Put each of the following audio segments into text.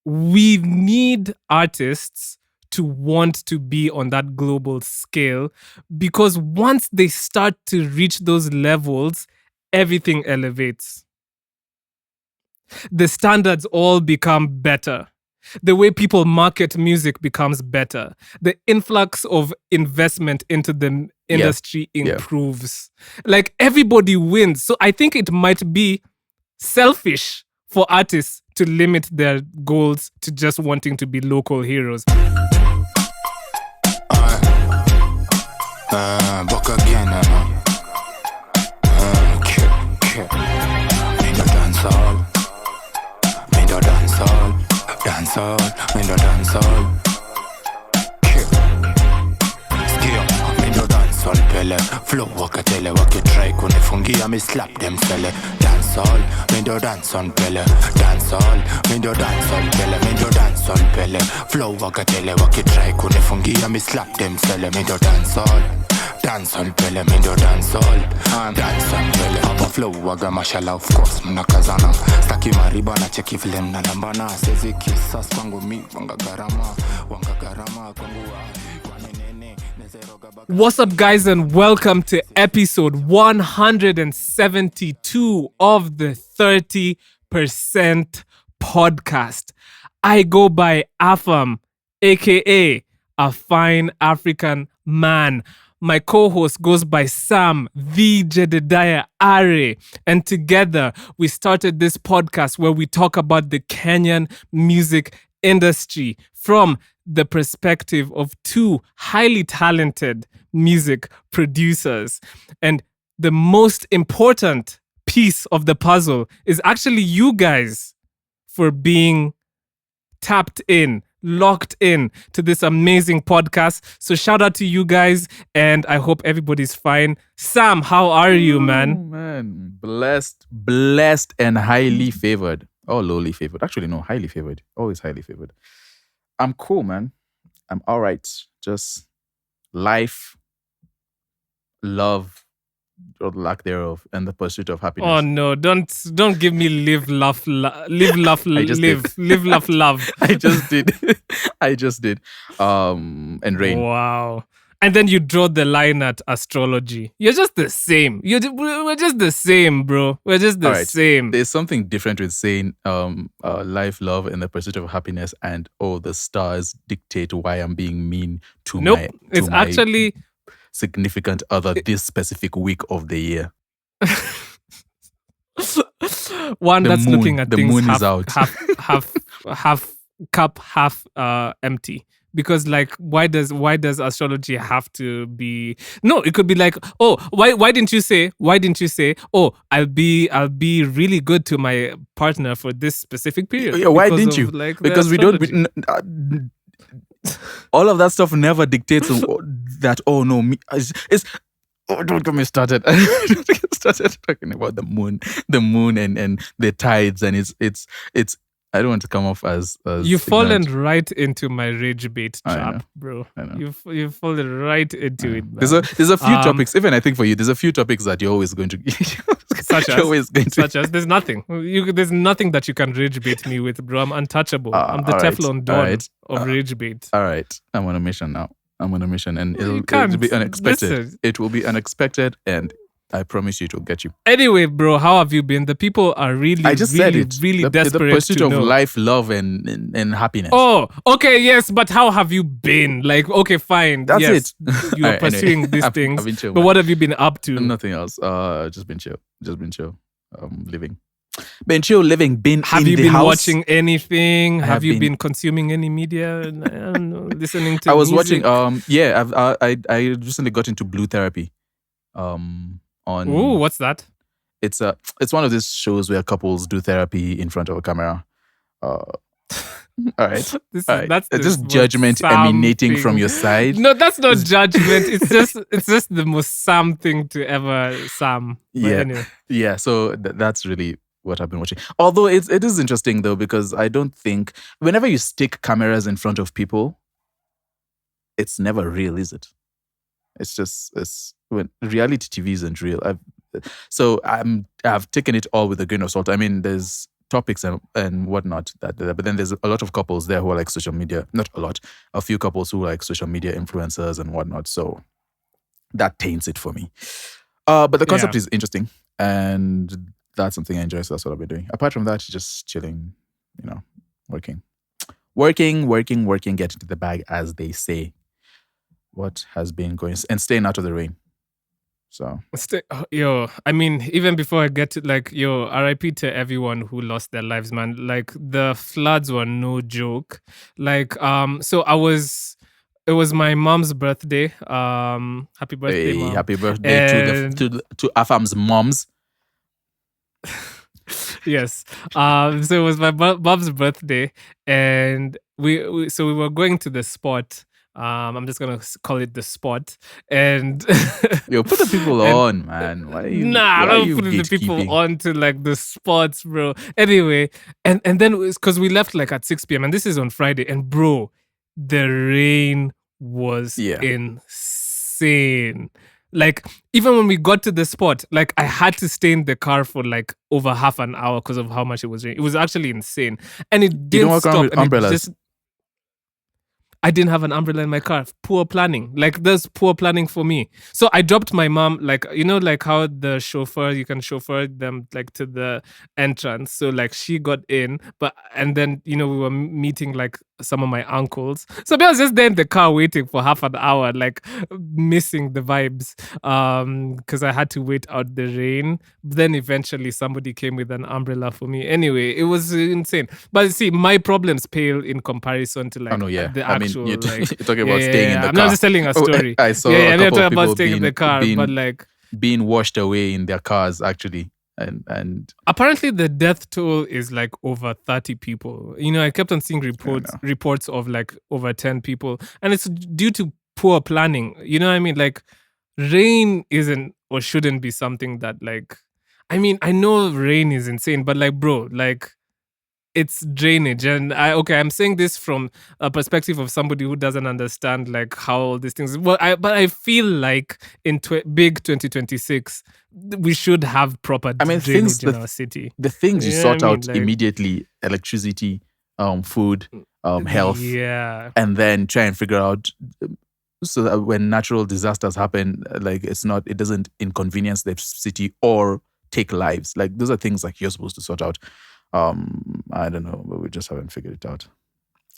we need artists to want to be on that global scale, because once they start to reach those levels, everything elevates. The standards all become better. The way people market music becomes better. The influx of investment into the industry improves. Like, everybody wins. So I think it might be selfish for artists to limit their goals to just wanting to be local heroes. Back again, dancehall, Pele, flow wakatele wakitry kunifungia me slap them sele. Dancehall, me do dance on Pele. Dancehall, me do dance on Pele. Me do dance on Pele. Flow wakatele wakitry kunifungia me slap them sele. Me do dancehall. Dance on Pele, me do dancehall. Dance on Pele. Hapa flow waga mashallah, of course mnakazana. Staki mariba na cheki vile mnalambana. Sezi kisas kwangu mi wanga garama kwangu What's up, guys, and welcome to episode 172 of the 30% podcast. I go by Afam, aka a fine African man. My co-host goes by Sam V. Jedediah Are, and together we started this podcast where we talk about the Kenyan music industry from the perspective of two highly talented music producers. And the most important piece of the puzzle is actually you guys for being tapped in, locked in to this amazing podcast. So shout out to you guys, and I hope everybody's fine. Sam, how are you, man? Oh, man, blessed and highly favored. Oh, lowly favored. Actually, no, highly favored. Always highly favored. I'm cool, man. I'm all right. Just life, love, or lack thereof, and the pursuit of happiness. Oh no! Don't give me live, laugh, love. I just did. And rain. Wow. And then you draw the line at astrology. You're just the same. We're just the same, bro. We're just the same. There's something different with saying life, love, and the pursuit of happiness, and the stars dictate why I'm being mean to my actually significant other this specific week of the year. One that's moon, looking at the things moon half, is out. half cup, half empty. Because why does astrology have to be? No, it could be like, oh, why didn't you say, oh, I'll be really good to my partner for this specific period? Yeah, why didn't you? Because we don't. All of that stuff never dictates that. Oh no, it's. Oh, don't get me started. Don't get started talking about the moon and the tides, and it's. I don't want to come off as you've fallen right into my rage bait trap, bro. I know. You've fallen right into it, man. There's a few topics. Even I think for you, there's a few topics that you're always going to. Such as there's nothing. There's nothing that you can rage bait me with, bro. I'm untouchable. I'm the Teflon Don of rage bait. All right, I'm on a mission now. And it'll be unexpected. Listen. It will be unexpected, and I promise you it will get you. Anyway, bro, how have you been? The people are really desperate the pursuit to of know. Life, love, and happiness. Oh, okay, yes, but how have you been? Okay, fine. That's yes, it. You are pursuing anyway, these I've things. been chill, but man. what have you been up to? Nothing else. Just been chill. Living. Been chill, living. Have you been watching anything? Have you been been consuming any media? I don't know, listening to I was music? watching, I recently got into Blue Therapy. On Ooh, what's that? It's one of these shows where couples do therapy in front of a camera. All right. That's just judgment emanating from your side. No, that's not judgment. It's just the most Sam thing to ever Sam. But anyway. Yeah. So that's really what I've been watching. Although it is interesting though, because I don't think whenever you stick cameras in front of people, it's never real, is it? It's when reality TV isn't real. I've taken it all with a grain of salt. I mean, there's topics and whatnot. But then there's a lot of couples there who are like social media, not a lot, a few couples who are like social media influencers and whatnot. So that taints it for me. But the concept is interesting, and that's something I enjoy. So that's what I've been doing. Apart from that, just chilling, working, get into the bag, as they say. What has been going and staying out of the rain. So I mean, even before I get to RIP to everyone who lost their lives, man. Like the floods were no joke. Like it was my mom's birthday. Happy birthday, Mom. Happy birthday to Afam's moms. Yes. So it was my mom's birthday, and we were going to the spot. I'm just gonna call it the spot, and yo, put the people on, man. Why are you? I don't put the people on to like the spots, bro. Anyway, and then it's because we left like at 6 p.m. and this is on Friday, and bro, the rain was insane. Like even when we got to the spot, like I had to stay in the car for like over half an hour because of how much it was raining. It was actually insane, and it didn't stop. And umbrellas. I didn't have an umbrella in my car. Poor planning. Like, there's poor planning for me. So I dropped my mom, like, like how the chauffeur, you can chauffeur them like to the entrance. So like she got in, and then, we were meeting like some of my uncles. So I was just there in the car waiting for half an hour, like missing the vibes. Because I had to wait out the rain. Then eventually somebody came with an umbrella for me. Anyway, it was insane. But see, my problems pale in comparison to like the actual. You're talking about staying in the car. I'm not just telling a story. I saw a couple of people staying in the car, but like being washed away in their cars actually. And apparently the death toll is like over 30 people. I kept on seeing reports of like over 10 people, and it's due to poor planning. You know what I mean? Like rain isn't or shouldn't be something that like, I mean, I know rain is insane, but like, bro, like it's drainage. And I'm saying this from a perspective of somebody who doesn't understand like how all these things. But I feel like in big 2026 we should have proper drainage in our city. The things you sort out immediately: electricity, food, health, and then try and figure out so that when natural disasters happen, like it doesn't inconvenience the city or take lives. Like those are things like you're supposed to sort out. I don't know, but we just haven't figured it out,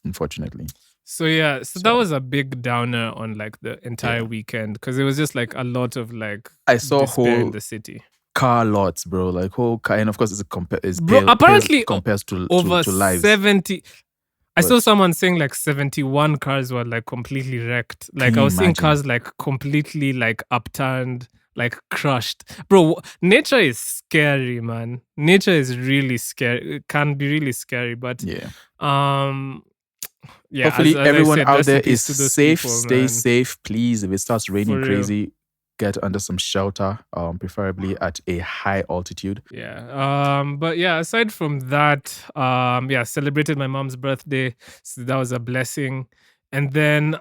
unfortunately. So that was a big downer on like the entire weekend, because it was just like a lot of like I saw whole in the city car lots, bro. Like whole car, and of course apparently compares to over lives. 70. I saw someone saying like 71 cars were like completely wrecked. Like I was seeing cars like completely like upturned, like crushed. Bro, nature is scary, man. Nature is really scary. It can be really scary, but hopefully everyone out there is safe. Stay safe, please. If it starts raining crazy, get under some shelter, preferably at a high altitude. But aside from that, celebrated my mom's birthday, so that was a blessing. And then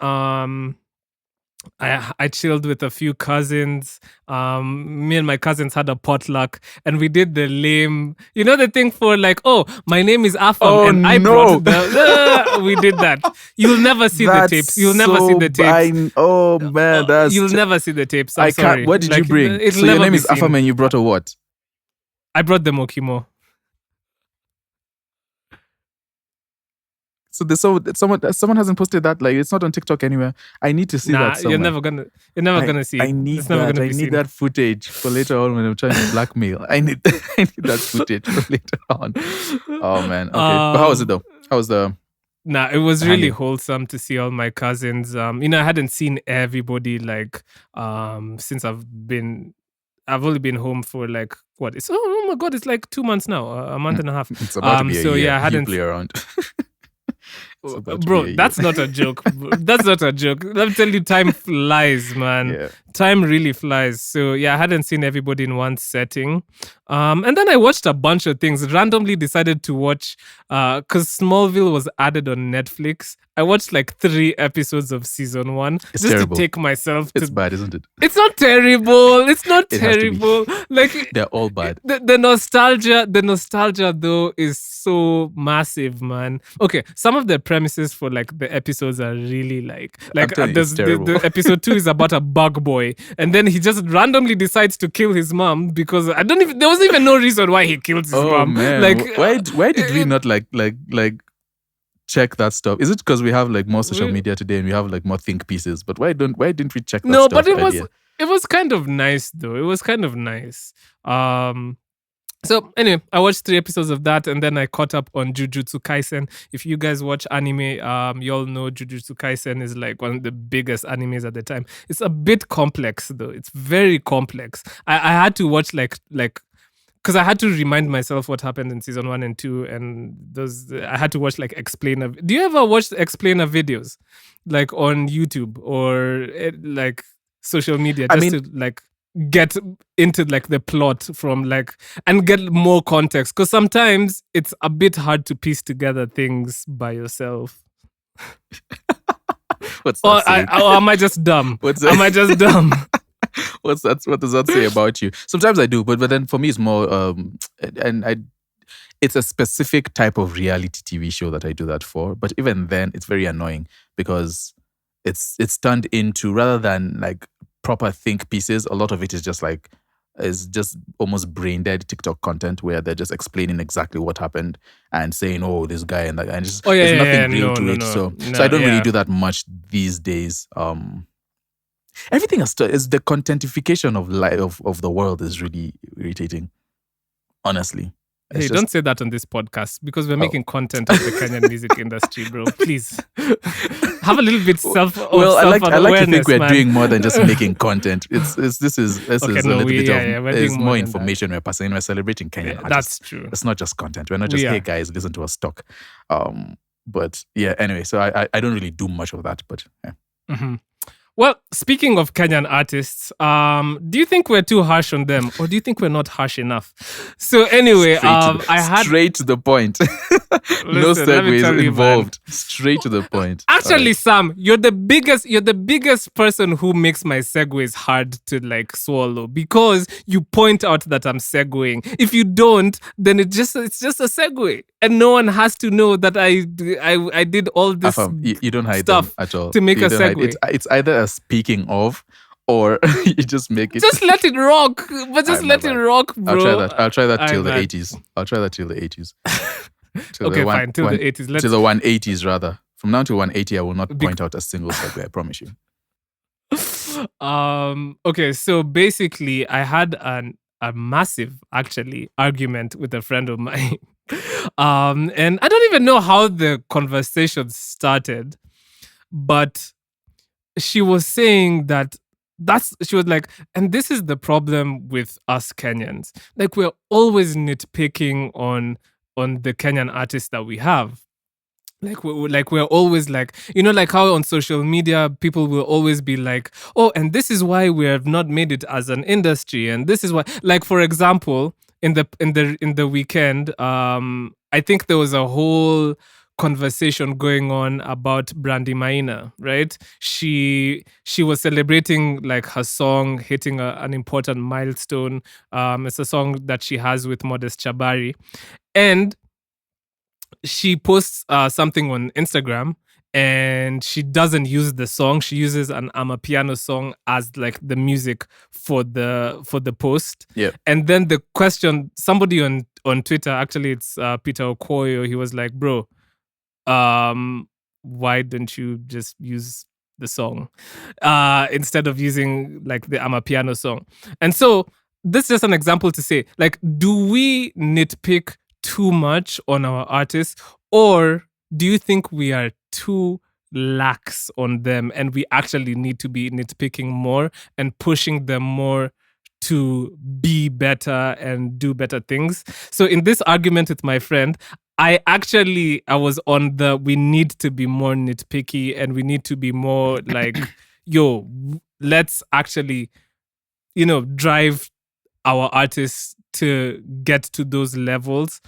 I chilled with a few cousins. Me and my cousins had a potluck, and we did the lame, the thing for like, my name is Afam, and I brought we did that. You'll never see the tapes. You'll never see the tapes. You'll never see the tapes. I'm sorry. What did you bring? So your name is Afam, and you brought a what? I brought the Mokimo. So someone hasn't posted that. Like it's not on TikTok anywhere. I need to see that. You're never gonna see. I need that. I need that footage for later on when I'm trying to blackmail. I need that footage for later on. Oh man. Okay. But how was it though? How was the? It was really wholesome to see all my cousins. I hadn't seen everybody like since I've only been home for like what? Oh my god! It's like 2 months now. A month and a half. It's about to be a year. I hadn't play around. Bro, that's not a joke. That's not a joke. Let me tell you, time flies, man. time really flies. So yeah, I hadn't seen everybody in one setting. And then I watched a bunch of things. Randomly decided to watch because Smallville was added on Netflix. I watched like 3 episodes of season 1 It's just terrible. to take myself It's to. bad, isn't it? It's not terrible. It's not It has to be. terrible. Like They're all bad. the nostalgia though is so massive, man. Okay, some of the premises for like the episodes are really like telling you, it's terrible. the episode 2 is about a bug boy, and then he just randomly decides to kill his mom because there wasn't even no reason why he killed his Oh mom. man, Like why did we not like check that stuff? Is it because we have like more social media today and we have like more think pieces? But why didn't we check that no, stuff but earlier? it was kind of nice though. It was kind of nice. So anyway, I watched 3 episodes of that, and then I caught up on Jujutsu Kaisen. If you guys watch anime, you all know Jujutsu Kaisen is like one of the biggest animes at the time. It's a bit complex though. It's very complex. I had to watch like because I had to remind myself what happened in season 1 and 2, and those I had to watch like explainer. Do you ever watch explainer videos, like on YouTube or like social media, just to like get into like the plot from like and get more context? Because sometimes it's a bit hard to piece together things by yourself. What's that saying? Or am I just dumb? Am I just dumb? What does that say about you? Sometimes I do, but then for me it's more it's a specific type of reality TV show that I do that for. But even then, it's very annoying because it's turned into, rather than like proper think pieces, a lot of it is just almost brain dead TikTok content where they're just explaining exactly what happened and saying, oh, this guy and that guy, and just there's nothing real to it. So I don't really do that much these days. Everything is the contentification of life of the world is really irritating, honestly. Hey, don't say that on this podcast because we're making content of the Kenyan music industry, bro. Please have a little bit Well, I like to think we're man. doing more than just making content. This is a little bit of there's more information we're passing. We're celebrating Kenyan artists. That's true. It's not just content. We're not just hey guys, listen to us talk. But yeah, anyway, so I don't really do much of that, but yeah. Mm-hmm. Well, speaking of Kenyan artists, do you think we're too harsh on them, or do you think we're not harsh enough? So anyway, straight to the point. No segues involved. Straight to the point. Actually, right. Sam, you're the biggest person who makes my segues hard to like swallow because you point out that I'm segueing. If you don't, then it's just a segue, and no one has to know that I did all this. You don't hide stuff them at all to make a segue. It's either a speaking of, or you just make it. Just let it rock, but just let it rock, bro. I'll try that till the 80s. I'll try that till the 80s. Okay, fine. Till the 80s. Till the 180s, rather. From now to 180, I will not point out a single segue. I promise you. Okay, so basically, I had a massive, actually, argument with a friend of mine. And I don't even know how the conversation started, but she was saying she was like, and this is the problem with us Kenyans. Like, we're always nitpicking on the Kenyan artists that we have. Like we're always like, like how on social media people will always be like, oh, and this is why we have not made it as an industry, and this is why. Like, for example, in the weekend, I think there was a whole conversation going on about Brandy Maina, right? She was celebrating like her song hitting an important milestone. It's a song that she has with Modest Chabari, and she posts something on Instagram, and she doesn't use the song. She uses an Amapiano song as like the music for the post. Yeah. And then the question, somebody on Twitter, actually it's Peter Okoyo, he was like, bro, why don't you just use the song instead of using like the Amapiano song? And so this is just an example to say, like, do we nitpick too much on our artists, or do you think we are too lax on them and we actually need to be nitpicking more and pushing them more to be better and do better things? So in this argument with my friend, I was on we need to be more nitpicky and we need to be more like, let's actually, drive our artists to get to those levels.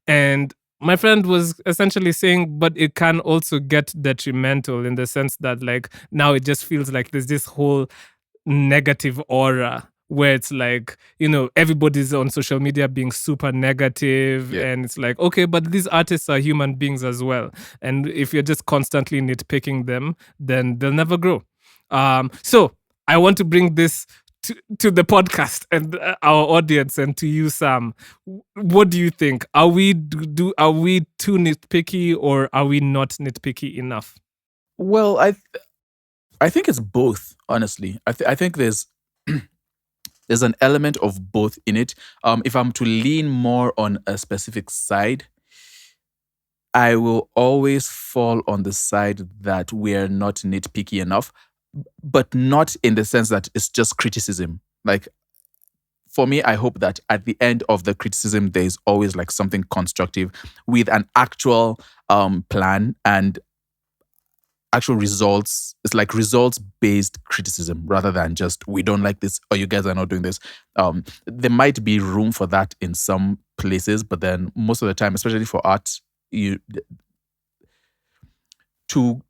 And my friend was essentially saying, but it can also get detrimental in the sense that, like, now it just feels like there's this whole negative aura where it's like, everybody's on social media being super negative. Yeah. And it's like, okay, but these artists are human beings as well. And if you're just constantly nitpicking them, then they'll never grow. So I want to bring this to the podcast and our audience, and to you, Sam. What do you think? Are we are we too nitpicky, or are we not nitpicky enough? Well, I think it's both. Honestly, I think there's there's an element of both in it. If I'm to lean more on a specific side, I will always fall on the side that we're not nitpicky enough, but not in the sense that it's just criticism. Like, for me, I hope that at the end of the criticism, there's always like something constructive with an actual plan and actual results. It's like results-based criticism rather than just, we don't like this, or you guys are not doing this. There might be room for that in some places, but then most of the time, especially for art, to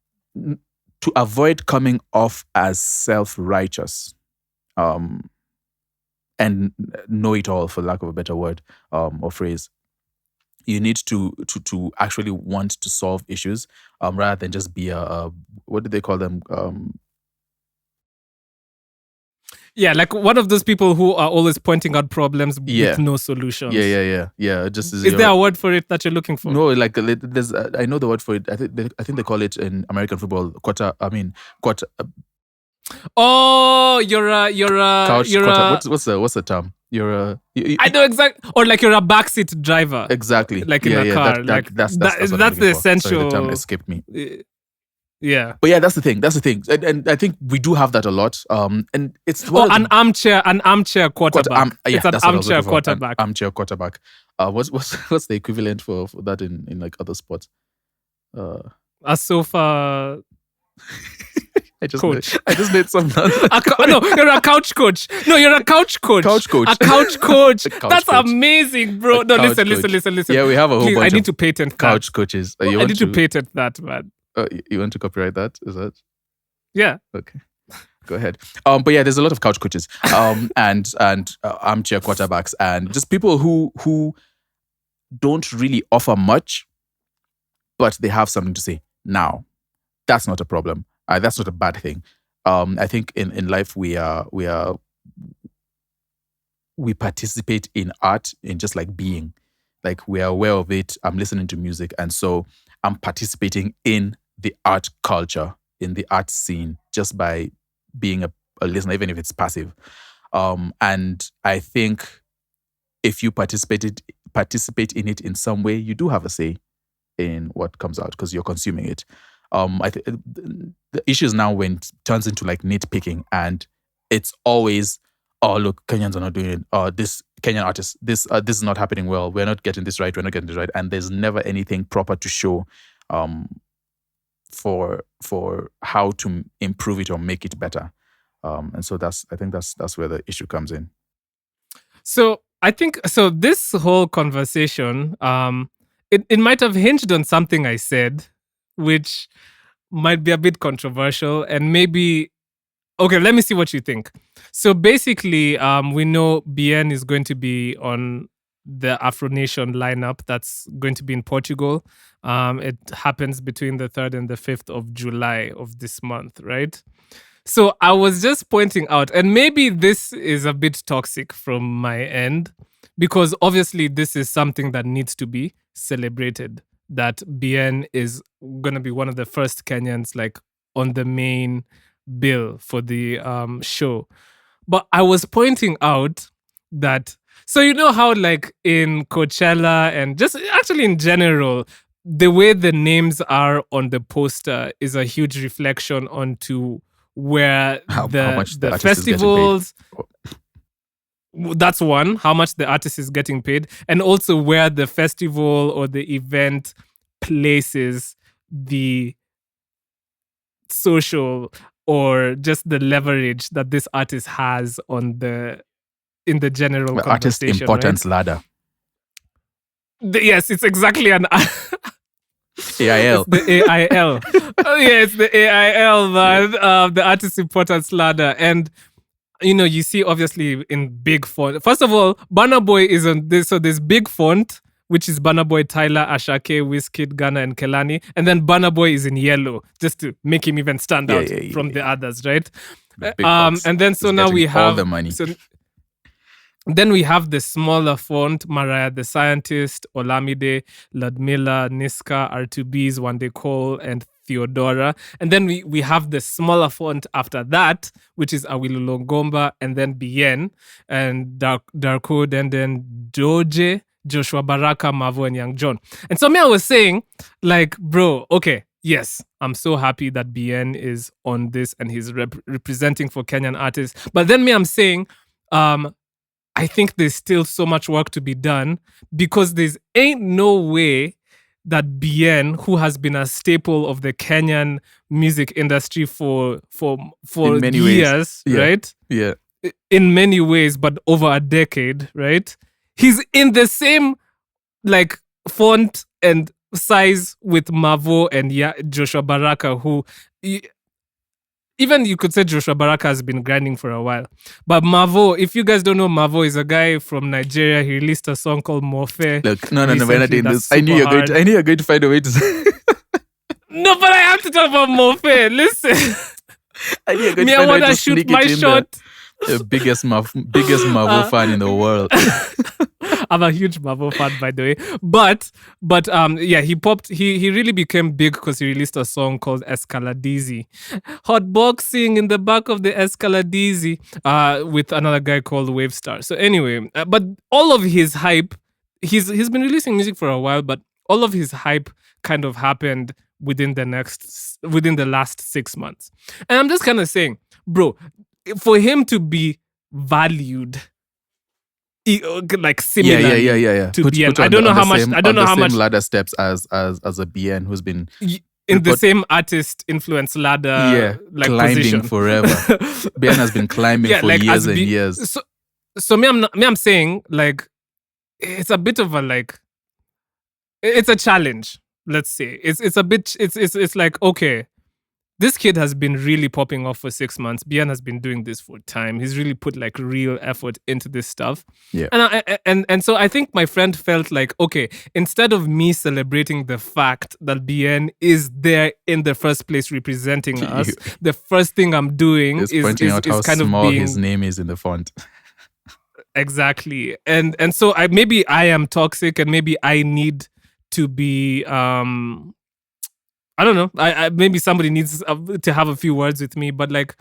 avoid coming off as self-righteous and know it all, for lack of a better word or phrase, you need to actually want to solve issues rather than just be a what do they call them? Yeah, like one of those people who are always pointing out problems with no solutions. Yeah. Just is there a word for it that you're looking for? No, like there's I know the word for it. I think they call it in American football quarter. Oh, you're a what's the term? I know exactly, or like you're a backseat driver. Exactly. Like in a car. That's the essential. Sorry, the term escaped me. Yeah. But yeah, that's the thing. And I think we do have that a lot. And it's an armchair quarterback. It's an armchair quarterback. Armchair quarterback. What's the equivalent for that in like other sports? A sofa. I just No, made some. you're a couch coach. No, you're a couch coach. Couch coach. A couch coach. That's coach. Amazing, bro. No, listen. Yeah, we have a whole Please, bunch I need to patent couch that. coaches. I need to patent that, man. You want to copyright that? Is that? Yeah. Okay. Go ahead. But yeah, there's a lot of couch coaches, and armchair quarterbacks, and just people who don't really offer much, but they have something to say. Now, that's not a problem. That's not a bad thing. I think in life we participate in art in just like being, like we are aware of it. I'm listening to music, and so I'm participating in the art culture, in the art scene, just by being a listener, even if it's passive. And I think if you participate in it in some way, you do have a say in what comes out because you're consuming it. The issue is now when it turns into like nitpicking, and it's always, oh look, Kenyans are not doing it. This Kenyan artist, this is not happening well. We're not getting this right. And there's never anything proper to show for how to improve it or make it better. And so I think that's where the issue comes in. So I think this whole conversation, it might have hinged on something I said, which might be a bit controversial, and maybe, okay, let me see what you think. So basically, we know BN is going to be on the Afro Nation lineup that's going to be in Portugal. It happens between the 3rd and the 5th of July of this month, right? So I was just pointing out, and maybe this is a bit toxic from my end, because obviously this is something that needs to be celebrated, that BN is going to be one of the first Kenyans like on the main bill for the show. But I was pointing out that, so you know how like in Coachella and just actually in general, the way the names are on the poster is a huge reflection onto where how much the festivals, that's one, how much the artist is getting paid, and also where the festival or the event places the social or just the leverage that this artist has on in the general The artist conversation, importance right? ladder. Yes, it's exactly an AIL. it's the AIL. Oh, yeah, it's the AIL, man. The artist importance ladder. And you see obviously in big font. First of all, Burna Boy is on this. So there's big font, which is Burna Boy, Tyler, Ashake, Wizkid, Ghana, and Kelani. And then Burna Boy is in yellow, just to make him even stand out from the others, right? The big bucks. And then so He's now getting we have all the money. So, then we have the smaller font, Mariah the Scientist, Olamide, Ludmilla, Niska, R2Bs, Wande Cole, and Theodora. And then we have the smaller font after that, which is Awilu Longomba, and then Bien, and Darko, and then Doje, Joshua Baraka, Mavo, and Young John. And so I was saying, like, bro, okay, yes, I'm so happy that Bien is on this and he's representing for Kenyan artists. But then I'm saying, I think there's still so much work to be done because there's ain't no way that Bien, who has been a staple of the Kenyan music industry for years, right? Yeah. In many ways, but over a decade, right? He's in the same like font and size with Mavo and Joshua Baraka, who even you could say Joshua Baraka has been grinding for a while. But Mavo, if you guys don't know, Mavo is a guy from Nigeria. He released a song called Morphe. Look, no, we're not doing this. I knew you're going to find a way to say. No, but I have to talk about Morphe. Listen. I knew you're going to find a way to shoot my shot. The biggest Mavo fan in the world. I'm a huge Mavo fan, by the way. But yeah, he popped. He really became big because he released a song called Escaladizi, hotboxing in the back of the Escaladizi, with another guy called Wavestar. So anyway, but all of his hype, he's been releasing music for a while, but all of his hype kind of happened within the last 6 months. And I'm just kind of saying, bro, for him to be valued like similar to Bien. I don't know how much. I don't know how much ladder steps as a Bien who's been in the same artist influence ladder, like climbing position forever. Bien has been climbing for like years and years. So I'm saying like it's a bit of a like it's a challenge. Let's say it's a bit. It's like, okay, this kid has been really popping off for 6 months. Bien has been doing this for time. He's really put like real effort into this stuff. Yeah. And so I think my friend felt like, okay, instead of me celebrating the fact that Bien is there in the first place representing us, the first thing I'm doing is pointing out how kind small of being, his name is in the font. Exactly. And so maybe I am toxic and maybe I need to be I don't know. I maybe somebody needs to have a few words with me, but like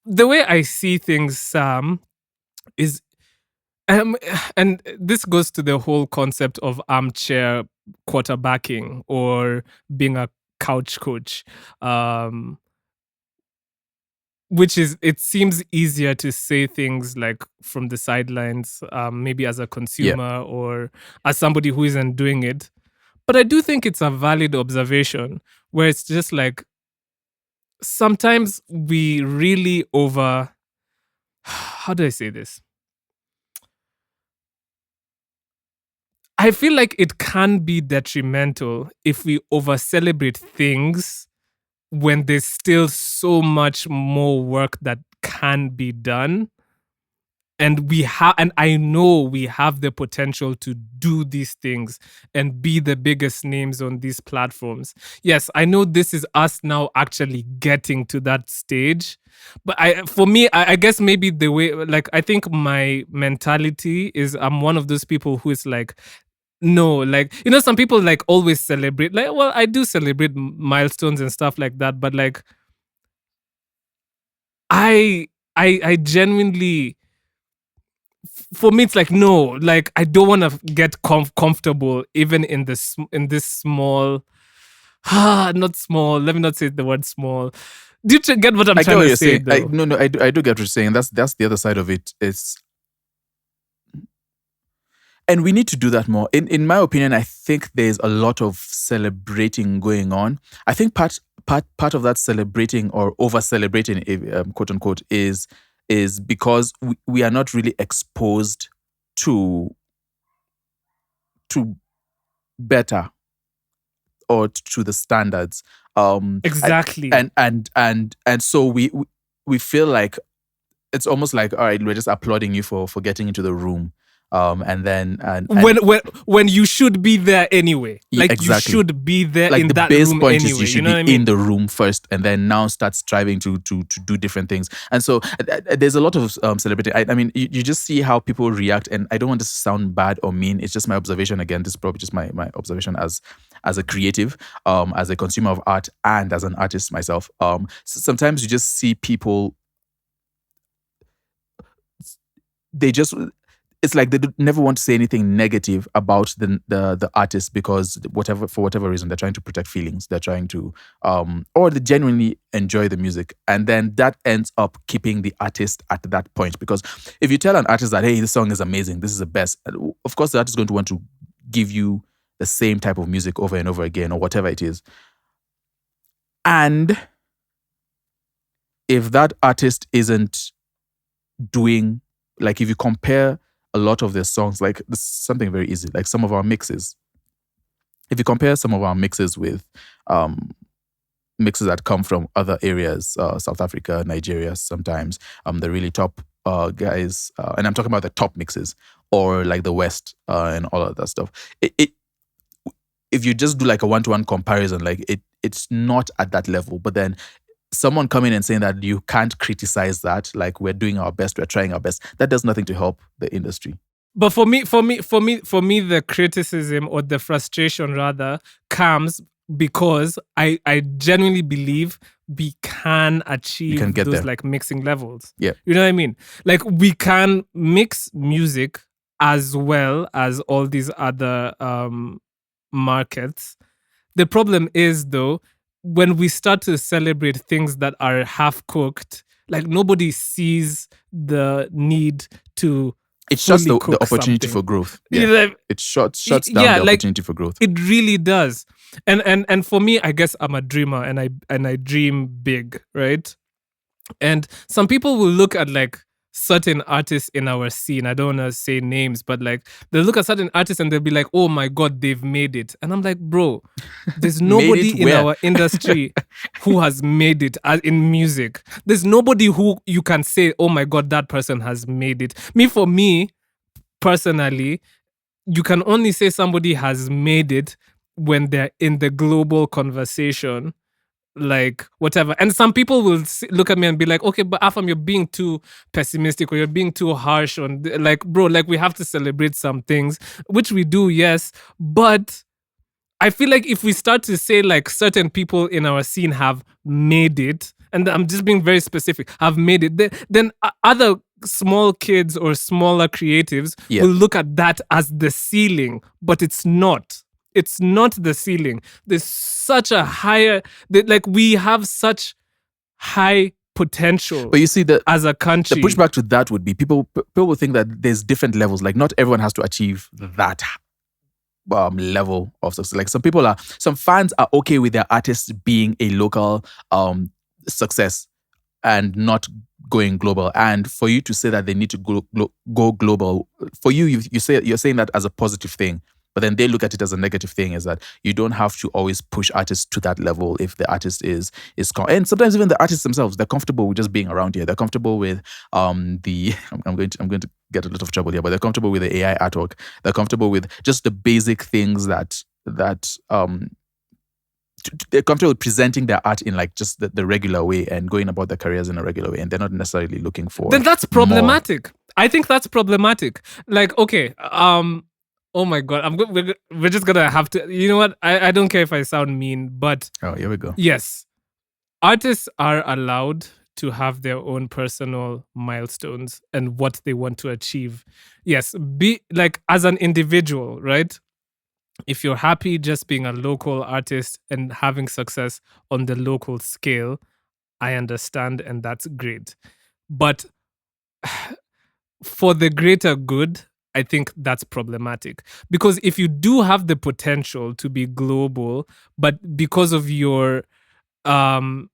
the way I see things, is, and this goes to the whole concept of armchair quarterbacking or being a couch coach, which is, it seems easier to say things like from the sidelines, maybe as a consumer or as somebody who isn't doing it. But I do think it's a valid observation where it's just like sometimes we really how do I say this? I feel like it can be detrimental if we over celebrate things when there's still so much more work that can be done. And I know we have the potential to do these things and be the biggest names on these platforms. Yes, I know this is us now actually getting to that stage. But for me, I guess maybe the way, like, I think my mentality is I'm one of those people who is like, no, like, some people like always celebrate. Like, well, I do celebrate milestones and stuff like that. But like, I genuinely, for me, it's like, no, like, I don't want to get comfortable even in this small, not small. Let me not say the word small. Do you get what I'm trying to say? I do get what you're saying. That's the other side of it. And we need to do that more. In my opinion, I think there's a lot of celebrating going on. I think part part of that celebrating or over celebrating, quote unquote, is because we are not really exposed to better or to the standards. Exactly. And so we feel like it's almost like, all right, we're just applauding you for getting into the room. And then when you should be there anyway. Like exactly. You should be there like in the that base room point anyway. is you should you know be what I mean? in the room first, and then now start striving to do different things. And so there's a lot of celebrating. I mean, you just see how people react, and I don't want this to sound bad or mean. It's just my observation. Again, this is probably just my observation as a creative, as a consumer of art, and as an artist myself. Sometimes you just see people, they just, it's like they never want to say anything negative about the artist, because for whatever reason they're trying to protect feelings, they're trying to or they genuinely enjoy the music, and then that ends up keeping the artist at that point. Because if you tell an artist that, hey, this song is amazing, this is the best, of course the artist is going to want to give you the same type of music over and over again, or whatever it is. And if that artist isn't doing, like, if you compare a lot of their songs, like, this is something very easy, like some of our mixes. If you compare some of our mixes with mixes that come from other areas, South Africa, Nigeria, sometimes the really top guys, and I'm talking about the top mixes, or like the West and all of that stuff. If you just do like a one-to-one comparison, like it's not at that level. But then someone coming and saying that you can't criticize that, like, we're doing our best, we're trying our best, that does nothing to help the industry. But for me, the criticism, or the frustration rather, comes because I genuinely believe we can achieve get those there. like mixing levels. Yeah. You know what I mean? Like, we can mix music as well as all these other markets. The problem is, though, when we start to celebrate things that are half cooked, like, nobody sees the need to. It shuts the cook opportunity something. for growth. You Yeah. know, like, It shuts down the opportunity for growth. It really does. And for me, I guess I'm a dreamer, and I dream big, right? And some people will look at like certain artists in our scene. I don't want to say names, but like, they'll look at certain artists and they'll be like, oh my God, they've made it. And I'm like, bro, there's nobody in our industry who has made it in music. There's nobody who you can say, oh my God, that person has made it. For me, personally, you can only say somebody has made it when they're in the global conversation, like whatever. And some people will look at me and be like, okay, but Afam, you're being too pessimistic, or you're being too harsh on, like, bro, like, we have to celebrate some things, which we do, yes. But I feel like if we start to say like certain people in our scene have made it, and I'm just being very specific, have made it, then other small kids or smaller creatives will look at that as the ceiling, but it's not. It's not the ceiling. There's such a higher, like, we have such high potential. But you see, as a country, the pushback to that would be people will think that there's different levels. Like, not everyone has to achieve that level of success. Like, some fans are okay with their artists being a local success and not going global. And for you to say that they need to go global, for you're saying that as a positive thing. But then they look at it as a negative thing, is that you don't have to always push artists to that level if the artist is and sometimes even the artists themselves, they're comfortable with just being around here. They're comfortable with I'm going to get a lot of trouble here, but they're comfortable with the AI artwork. They're comfortable with just the basic things that they're comfortable with presenting their art in like just the regular way and going about their careers in a regular way, and they're not necessarily looking for. Then that's problematic. More. I think that's problematic. Like, okay, oh my God, we're just gonna have to. You know what? I don't care if I sound mean, but here we go. Yes, artists are allowed to have their own personal milestones and what they want to achieve. Yes, be like, as an individual, right? If you're happy just being a local artist and having success on the local scale, I understand, and that's great. But for the greater good, I think that's problematic. Because if you do have the potential to be global, but because of your want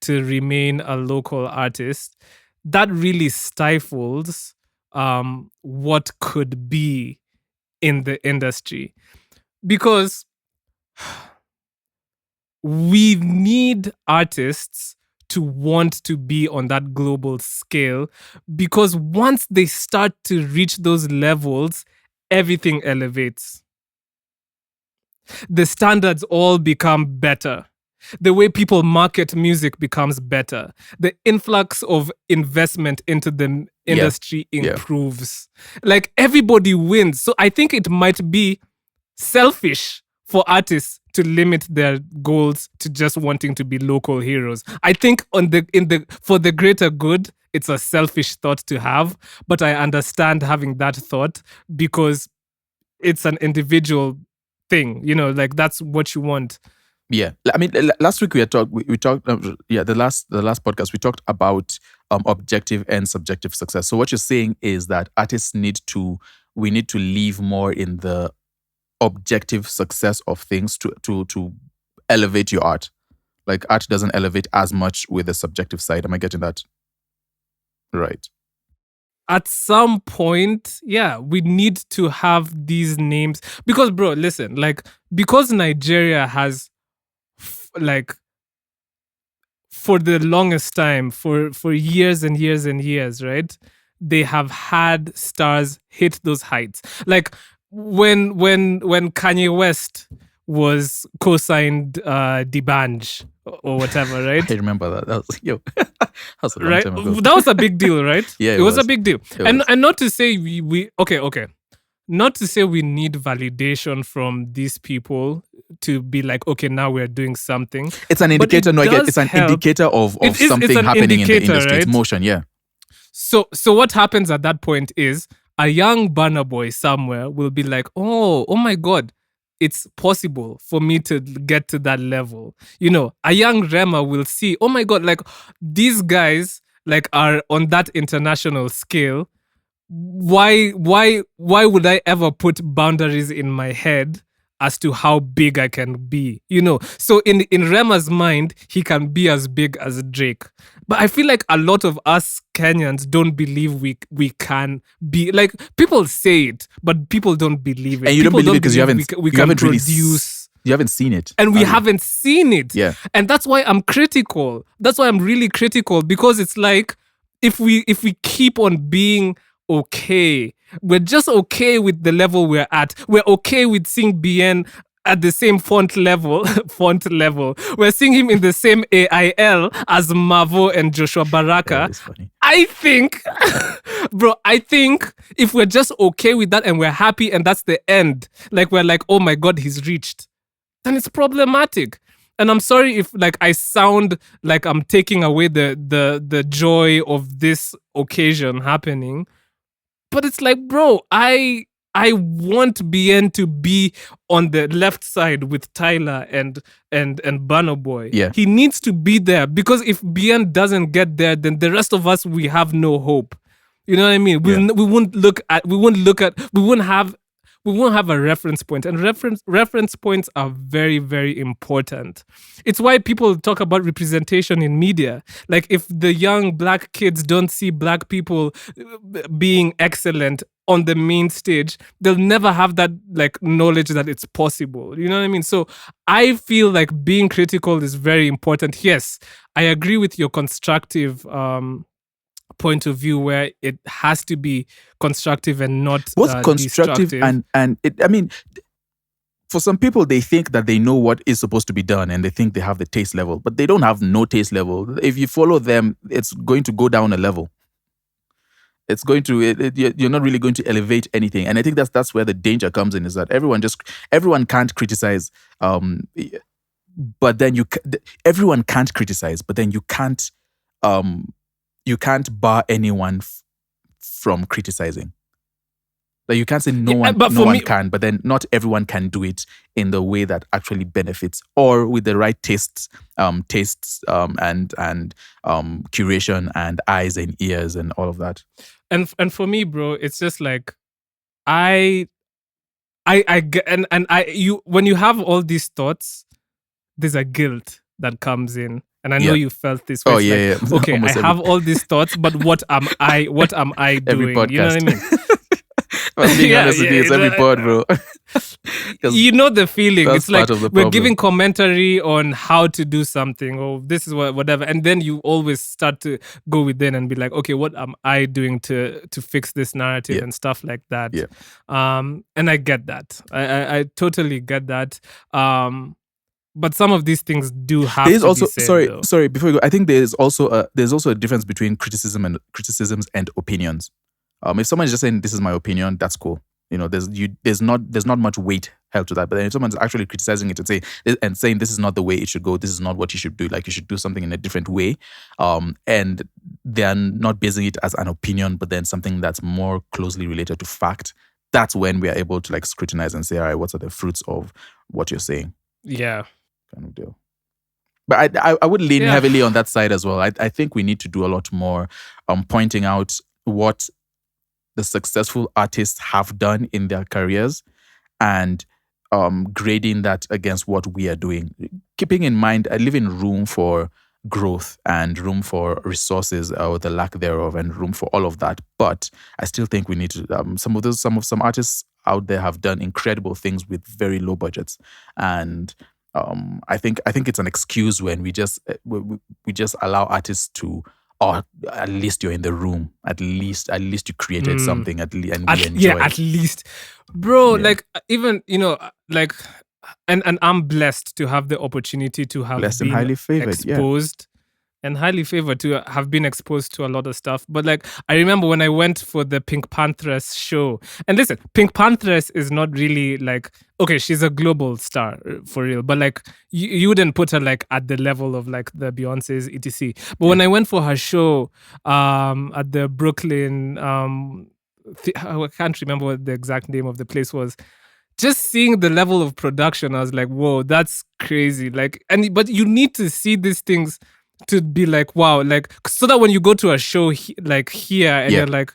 to remain a local artist, that really stifles what could be in the industry, because we need artists to want to be on that global scale, because once they start to reach those levels, everything elevates. The standards all become better. The way people market music becomes better. The influx of investment into the industry improves. Like, everybody wins. So I think it might be selfish for artists to limit their goals to just wanting to be local heroes. I think for the greater good, it's a selfish thought to have, but I understand having that thought because it's an individual thing, like that's what you want. Yeah, I mean, last week we talked. The last podcast we talked about objective and subjective success. So what you're saying is that artists we need to leave more in the objective success of things to elevate your art. Like, art doesn't elevate as much with the subjective side. Am I getting that right? At some point, yeah, we need to have these names because, bro, listen, like, because Nigeria has for the longest time, for years and years and years, right? They have had stars hit those heights. Like, when Kanye West was co-signed D'banj or whatever, right? I remember that. That was that was a long Right? time ago. That was a big deal, right? Yeah, it was a big deal. And was. not to say we okay. Not to say we need validation from these people to be like, okay, now we're doing something. It's an indicator. It's an indicator of something happening in the industry. Right? It's motion, yeah. So what happens at that point is a young Burna Boy somewhere will be like, oh my God, it's possible for me to get to that level. A young Rema will see, oh my God, like, these guys like are on that international scale. Why would I ever put boundaries in my head as to how big I can be? So in Rema's mind, he can be as big as Drake. But I feel like a lot of us Kenyans don't believe we can be. Like, people say it, but people don't believe it. And you people don't believe it because you haven't produce. You haven't seen it. And we haven't seen it. Yeah. And that's why I'm critical. That's why I'm really critical, because it's like, if we keep on being okay, we're just okay with the level we're at. We're okay with seeing BN at the same font level. We're seeing him in the same AIL as Mavo and Joshua Baraka. Yeah, that's funny. I think, bro, if we're just okay with that and we're happy and that's the end, like, we're like, oh my God, he's reached, then it's problematic. And I'm sorry if, like, I sound like I'm taking away the joy of this occasion happening. But it's like, bro, I want BN to be on the left side with Tyler and Burna Boy. Yeah. He needs to be there, because if BN doesn't get there, then the rest of us, we have no hope. You know what I mean? We won't have a reference point, and reference points are very, very important. It's why people talk about representation in media. Like, if the young black kids don't see black people being excellent on the main stage, they'll never have that, like, knowledge that it's possible. You know what I mean? So I feel like being critical is very important. Yes, I agree with your constructive point of view, where it has to be constructive and not what's constructive destructive. and it, I mean, for some people, they think that they know what is supposed to be done and they think they have the taste level, but they don't have no taste level. If you follow them, it's going to go down a level. It's going to you're not really going to elevate anything. And I think that's where the danger comes in, is that everyone can't criticize, but then everyone can't criticize, but then you can't bar anyone from criticizing. Like, you can't say no one can, but then not everyone can do it in the way that actually benefits, or with the right tastes, and curation and eyes and ears and all of that. And for me, bro, it's just like, I get, and when you have all these thoughts, there's a guilt that comes in. And I know Yeah. you felt this way. Oh It's yeah, like, yeah. okay, I Almost have all these thoughts, but what am I every doing? podcast. You know what I mean? If I'm being honest with you, it's every pod, bro. 'Cause You know the feeling. that's It's like part of the we're problem. giving commentary on how to do something, or this is whatever, and then you always start to go within and be like, okay, what am I doing to fix this narrative Yeah. and stuff like that? Yeah. And I get that. I totally get that. But some of these things do have There's to also be said, though. sorry before you go. I think there's also a difference between criticisms and opinions. If someone is just saying this is my opinion, that's cool. There's not much weight held to that. But then if someone's actually criticizing it and saying this is not the way it should go, this is not what you should do, like you should do something in a different way, and they're not basing it as an opinion, but then something that's more closely related to fact, that's when we are able to like scrutinize and say, all right, what are the fruits of what you're saying? Yeah. Kind of deal. But I would lean Yeah. heavily on that side as well. I think we need to do a lot more pointing out what the successful artists have done in their careers and grading that against what we are doing. Keeping in mind, I live in room for growth and room for resources or the lack thereof and room for all of that. But I still think we need to, some artists out there have done incredible things with very low budgets. And I think it's an excuse when we just allow artists to, or at least you're in the room. At least you created something. And we enjoy. Yeah, at least, bro. Yeah. Like even like, and I'm blessed to have the opportunity to have Blessed and been highly favored. Yeah. exposed. And highly favored to have been exposed to a lot of stuff. But like, I remember when I went for the Pink Panthers show. And listen, Pink Panthers is not really like, okay, she's a global star for real. But like, you wouldn't put her like at the level of like the Beyonce's, etc. But when I went for her show at the Brooklyn, I can't remember what the exact name of the place was. Just seeing the level of production, I was like, whoa, that's crazy. Like, but you need to see these things to be like, wow, like, so that when you go to a show like here and Yeah. you're like,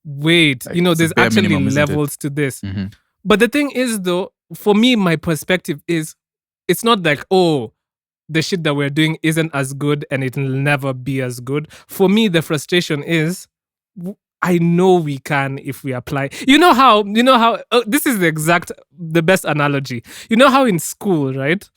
wait, Like, it's a there's bare actually minimum, isn't it? levels to this. Mhm. But the thing is, though, for me, my perspective is, it's not like, oh, the shit that we're doing isn't as good and it'll never be as good. For me, the frustration is, I know we can if we apply. You know how, this is the best analogy. You know how in school, right?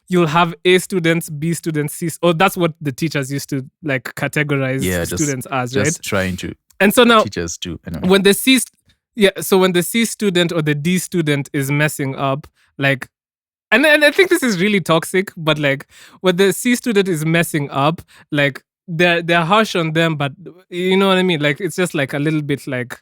You'll have A students, B students, C. Oh, that's what the teachers used to like categorize students as, right? Just trying to. And so now, Teachers do. Anyway. when the C student or the D student is messing up, like, and I think this is really toxic, but like when the C student is messing up, like they're harsh on them, but you know what I mean? Like it's just like a little bit like,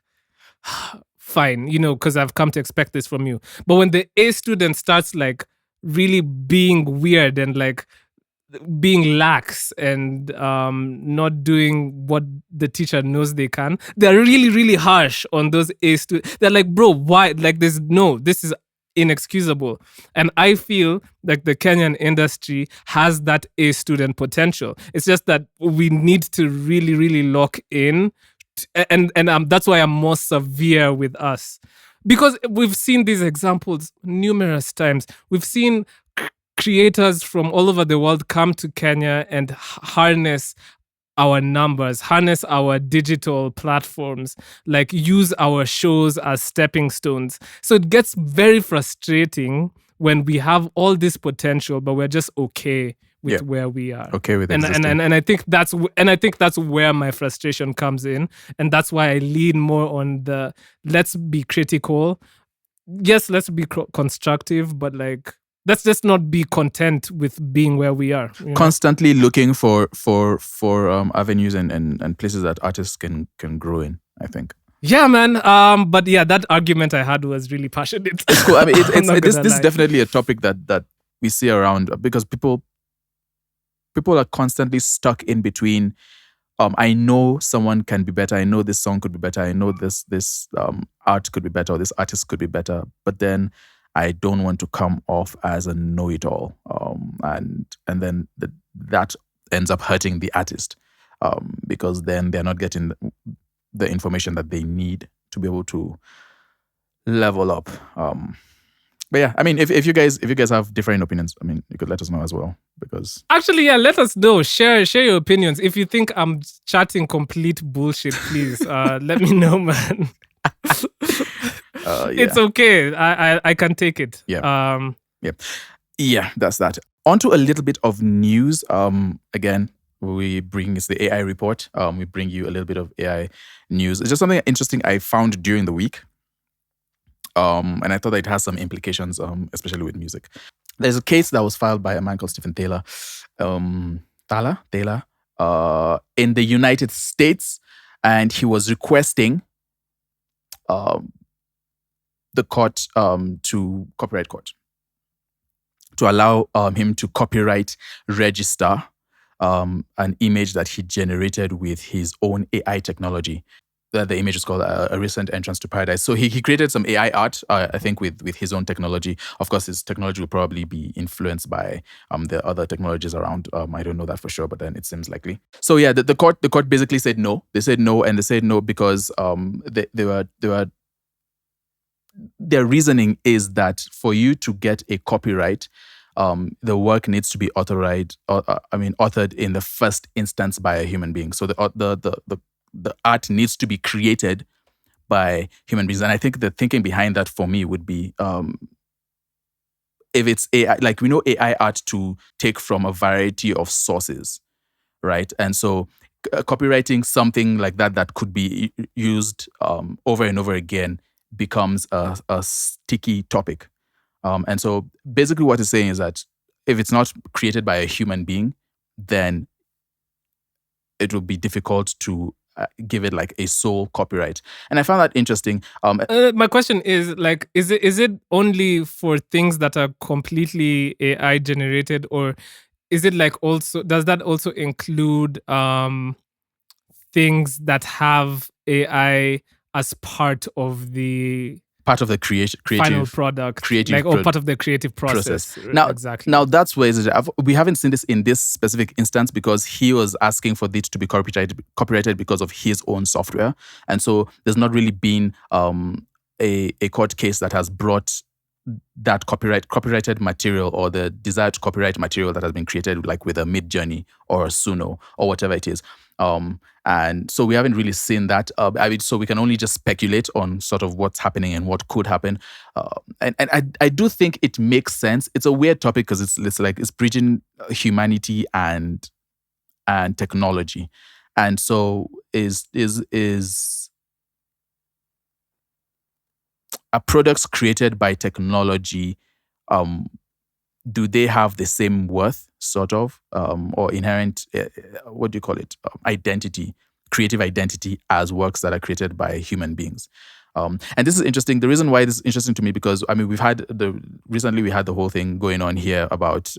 fine, because I've come to expect this from you. But when the A student starts like really being weird and like being lax and not doing what the teacher knows they can, they're really, really harsh on those A students. They're like, bro, why? Like, this is inexcusable. And I feel like the Kenyan industry has that A student potential. It's just that we need to really, really lock in. And that's why I'm more severe with us. Because we've seen these examples numerous times. We've seen creators from all over the world come to Kenya and harness our numbers, harness our digital platforms, like use our shows as stepping stones. So it gets very frustrating when we have all this potential, but we're just okay with where we are. Okay with existing. And I think that's where my frustration comes in. And that's why I lean more on the let's be critical. Yes, let's be constructive, but like let's just not be content with being where we are. Constantly looking for avenues and places that artists can grow in, I think. Yeah, man. But yeah, that argument I had was really passionate. It's cool. I mean, this is definitely a topic that we see around because people are constantly stuck in between. I know someone can be better. I know this song could be better. I know this art could be better, or this artist could be better. But then I don't want to come off as a know-it-all, and then that ends up hurting the artist because then they're not getting the information that they need to be able to level up. But yeah, I mean, if you guys have different opinions, I mean, you could let us know as well, because Actually, yeah, let us know. Share your opinions. If you think I'm chatting complete bullshit, please let me know, man. It's okay. I can take it. Yeah. Yeah, that's that. On to a little bit of news. Again, it's the AI report. We bring you a little bit of AI news. It's just something interesting I found during the week. And I thought that it has some implications, especially with music. There's a case that was filed by a man called Stephen Taylor, Taylor, in the United States, and he was requesting the court, to copyright court, to allow him to copyright register an image that he generated with his own AI technology. The image is called A Recent Entrance to Paradise. So he created some AI art, I think, with his own technology. Of course, his technology will probably be influenced by the other technologies around. I don't know that for sure, but then it seems likely. So yeah, the court basically said no. They said no, and they said no because their reasoning is that for you to get a copyright, the work needs to be authored in the first instance by a human being. So the art needs to be created by human beings. And I think the thinking behind that for me would be, if it's AI, like we know AI art to take from a variety of sources, right? And so copywriting something like that could be used over and over again becomes a sticky topic. And so basically what it's saying is that if it's not created by a human being, then it will be difficult to give it like a sole copyright. And I found that interesting. My question is like, is it only for things that are completely AI generated, or is it like also, does that also include things that have AI as part of the creative final product, part of the creative process. Now, exactly. Now that's where we haven't seen this in this specific instance because he was asking for it to be copyrighted because of his own software, and so there's not really been a court case that has brought that copyrighted material or the desired copyright material that has been created, like with a Midjourney or a Suno or whatever it is. And so we haven't really seen that. So we can only just speculate on sort of what's happening and what could happen. And I do think it makes sense. It's a weird topic because it's bridging humanity and technology. And so is are products created by technology, do they have the same worth, sort of, or inherent, what do you call it, identity, creative identity, as works that are created by human beings? And this is interesting. The reason why this is interesting to me, because I mean, recently we had the whole thing going on here about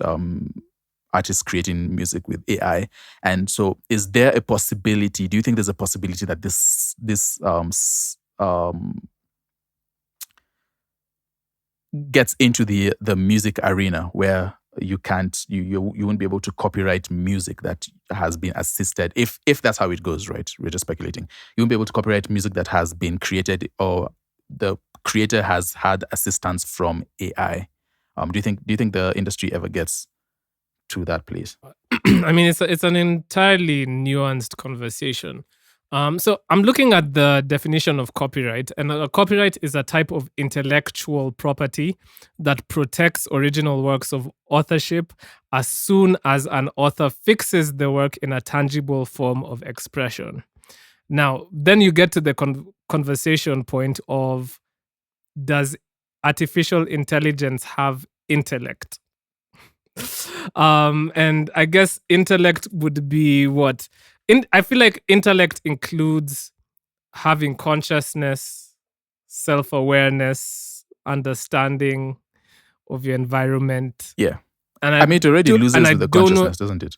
artists creating music with AI. And so is there a possibility, do you think there's a possibility that this gets into the music arena where you won't be able to copyright music that has been assisted, if that's how it goes, right? We're just speculating. You won't be able to copyright music that has been created or the creator has had assistance from AI. Do you think the industry ever gets to that place? I mean, it's an entirely nuanced conversation. So I'm looking at the definition of copyright, and a copyright is a type of intellectual property that protects original works of authorship as soon as an author fixes the work in a tangible form of expression. Now, then you get to the conversation point of, does artificial intelligence have intellect? And I guess intellect would be what? I feel like intellect includes having consciousness, self-awareness, understanding of your environment. Yeah. And I mean, it already loses with the consciousness, doesn't it?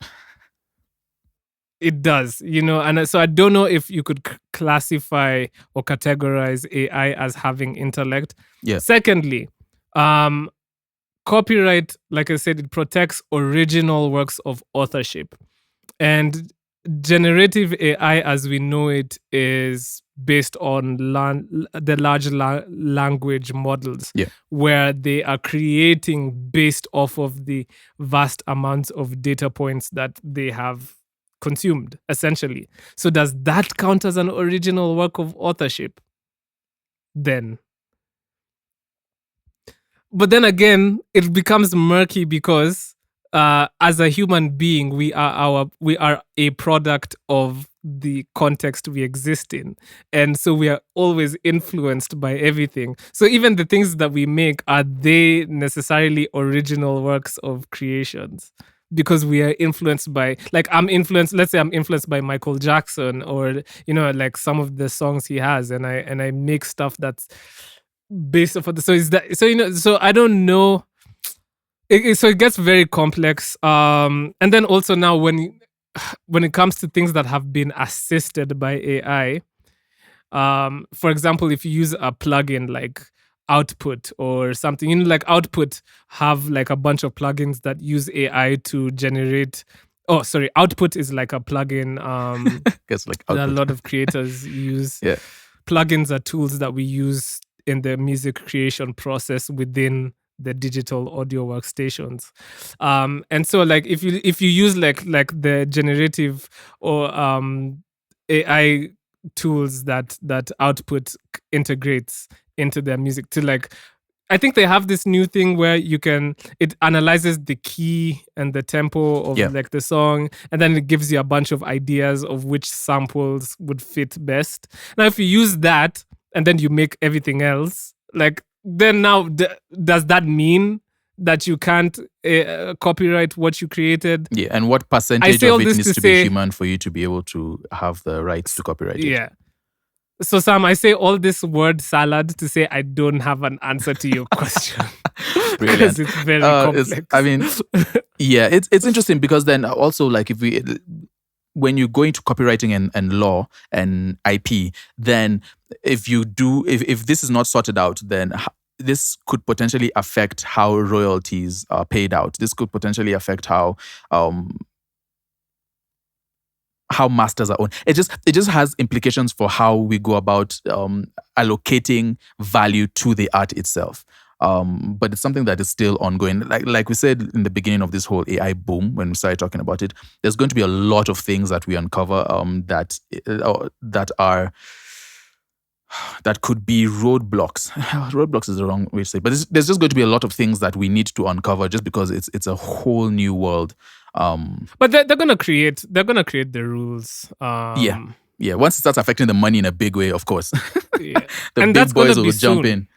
It does, and so I don't know if you could classify or categorize AI as having intellect. Yeah. Secondly, copyright, like I said, it protects original works of authorship. And generative AI, as we know it, is based on the large language models, Yeah. where they are creating based off of the vast amounts of data points that they have consumed, essentially. So does that count as an original work of authorship then? But then again, it becomes murky because as a human being, we are a product of the context we exist in, and so we are always influenced by everything. So even the things that we make, are they necessarily original works of creations? Because we are influenced by, like, let's say I'm influenced by Michael Jackson, or like some of the songs he has, and I make stuff that's based off of the, so is that, so I don't know. So it gets very complex. And then also now, when it comes to things that have been assisted by AI, for example, if you use a plugin like Output or something, like Output have like a bunch of plugins that use AI to generate. Oh, sorry, Output is like a plugin. Guess like that a output. lot of creators use. Yeah. Plugins are tools that we use in the music creation process within the digital audio workstations. And so, like, if you use like the generative or AI tools that Output integrates into their music, to like, I think they have this new thing where it analyzes the key and the tempo of Yeah. like the song, and then it gives you a bunch of ideas of which samples would fit best. Now, if you use that and then you make everything else, like, then now does that mean that you can't copyright what you created? Yeah. And what percentage say all of it this needs to to say- be human for you to be able to have the rights to copyright it? Yeah. So, Sam, I say all this word salad to say I don't have an answer to your question. Brilliant. Because it's very complex. I mean, yeah, it's interesting because then also, like, when you go into copywriting and law and IP, then if this is not sorted out, then this could potentially affect how royalties are paid out. This could potentially affect how masters are owned. It just has implications for how we go about allocating value to the art itself. But it's something that is still ongoing. Like we said in the beginning of this whole AI boom, when we started talking about it, there's going to be a lot of things that we uncover that could be roadblocks. Roadblocks is the wrong way to say it, but there's just going to be a lot of things that we need to uncover just because it's a whole new world. But they're gonna create the rules. Yeah. Once it starts affecting the money in a big way, of course, Yeah. the And big that's gonna boys be will jump soon. in.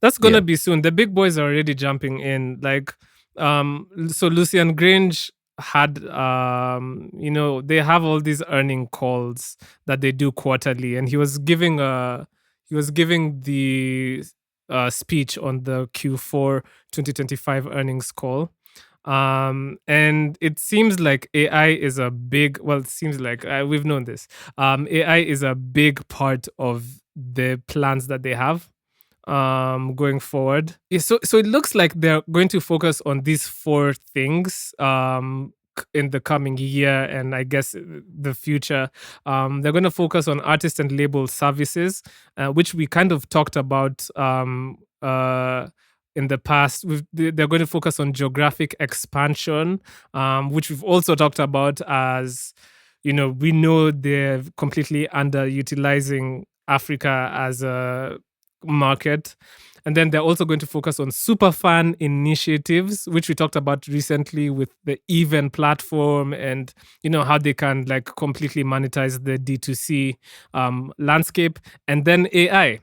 That's gonna Yeah. be soon. The big boys are already jumping in. Like, so Lucian Grange had, they have all these earning calls that they do quarterly, and he was giving the speech on the Q4 2025 earnings call. And it seems like AI is a big, well, it seems like we've known this. AI is a big part of the plans that they have going forward. Yeah, so it looks like they're going to focus on these 4 things in the coming year, and I guess the future. They're going to focus on artist and label services, which we kind of talked about in the past. They're going to focus on geographic expansion, which we've also talked about as, we know they're completely underutilizing Africa as a market. And then they're also going to focus on superfan initiatives, which we talked about recently with the Even platform, and how they can like completely monetize the D2C landscape. And then AI.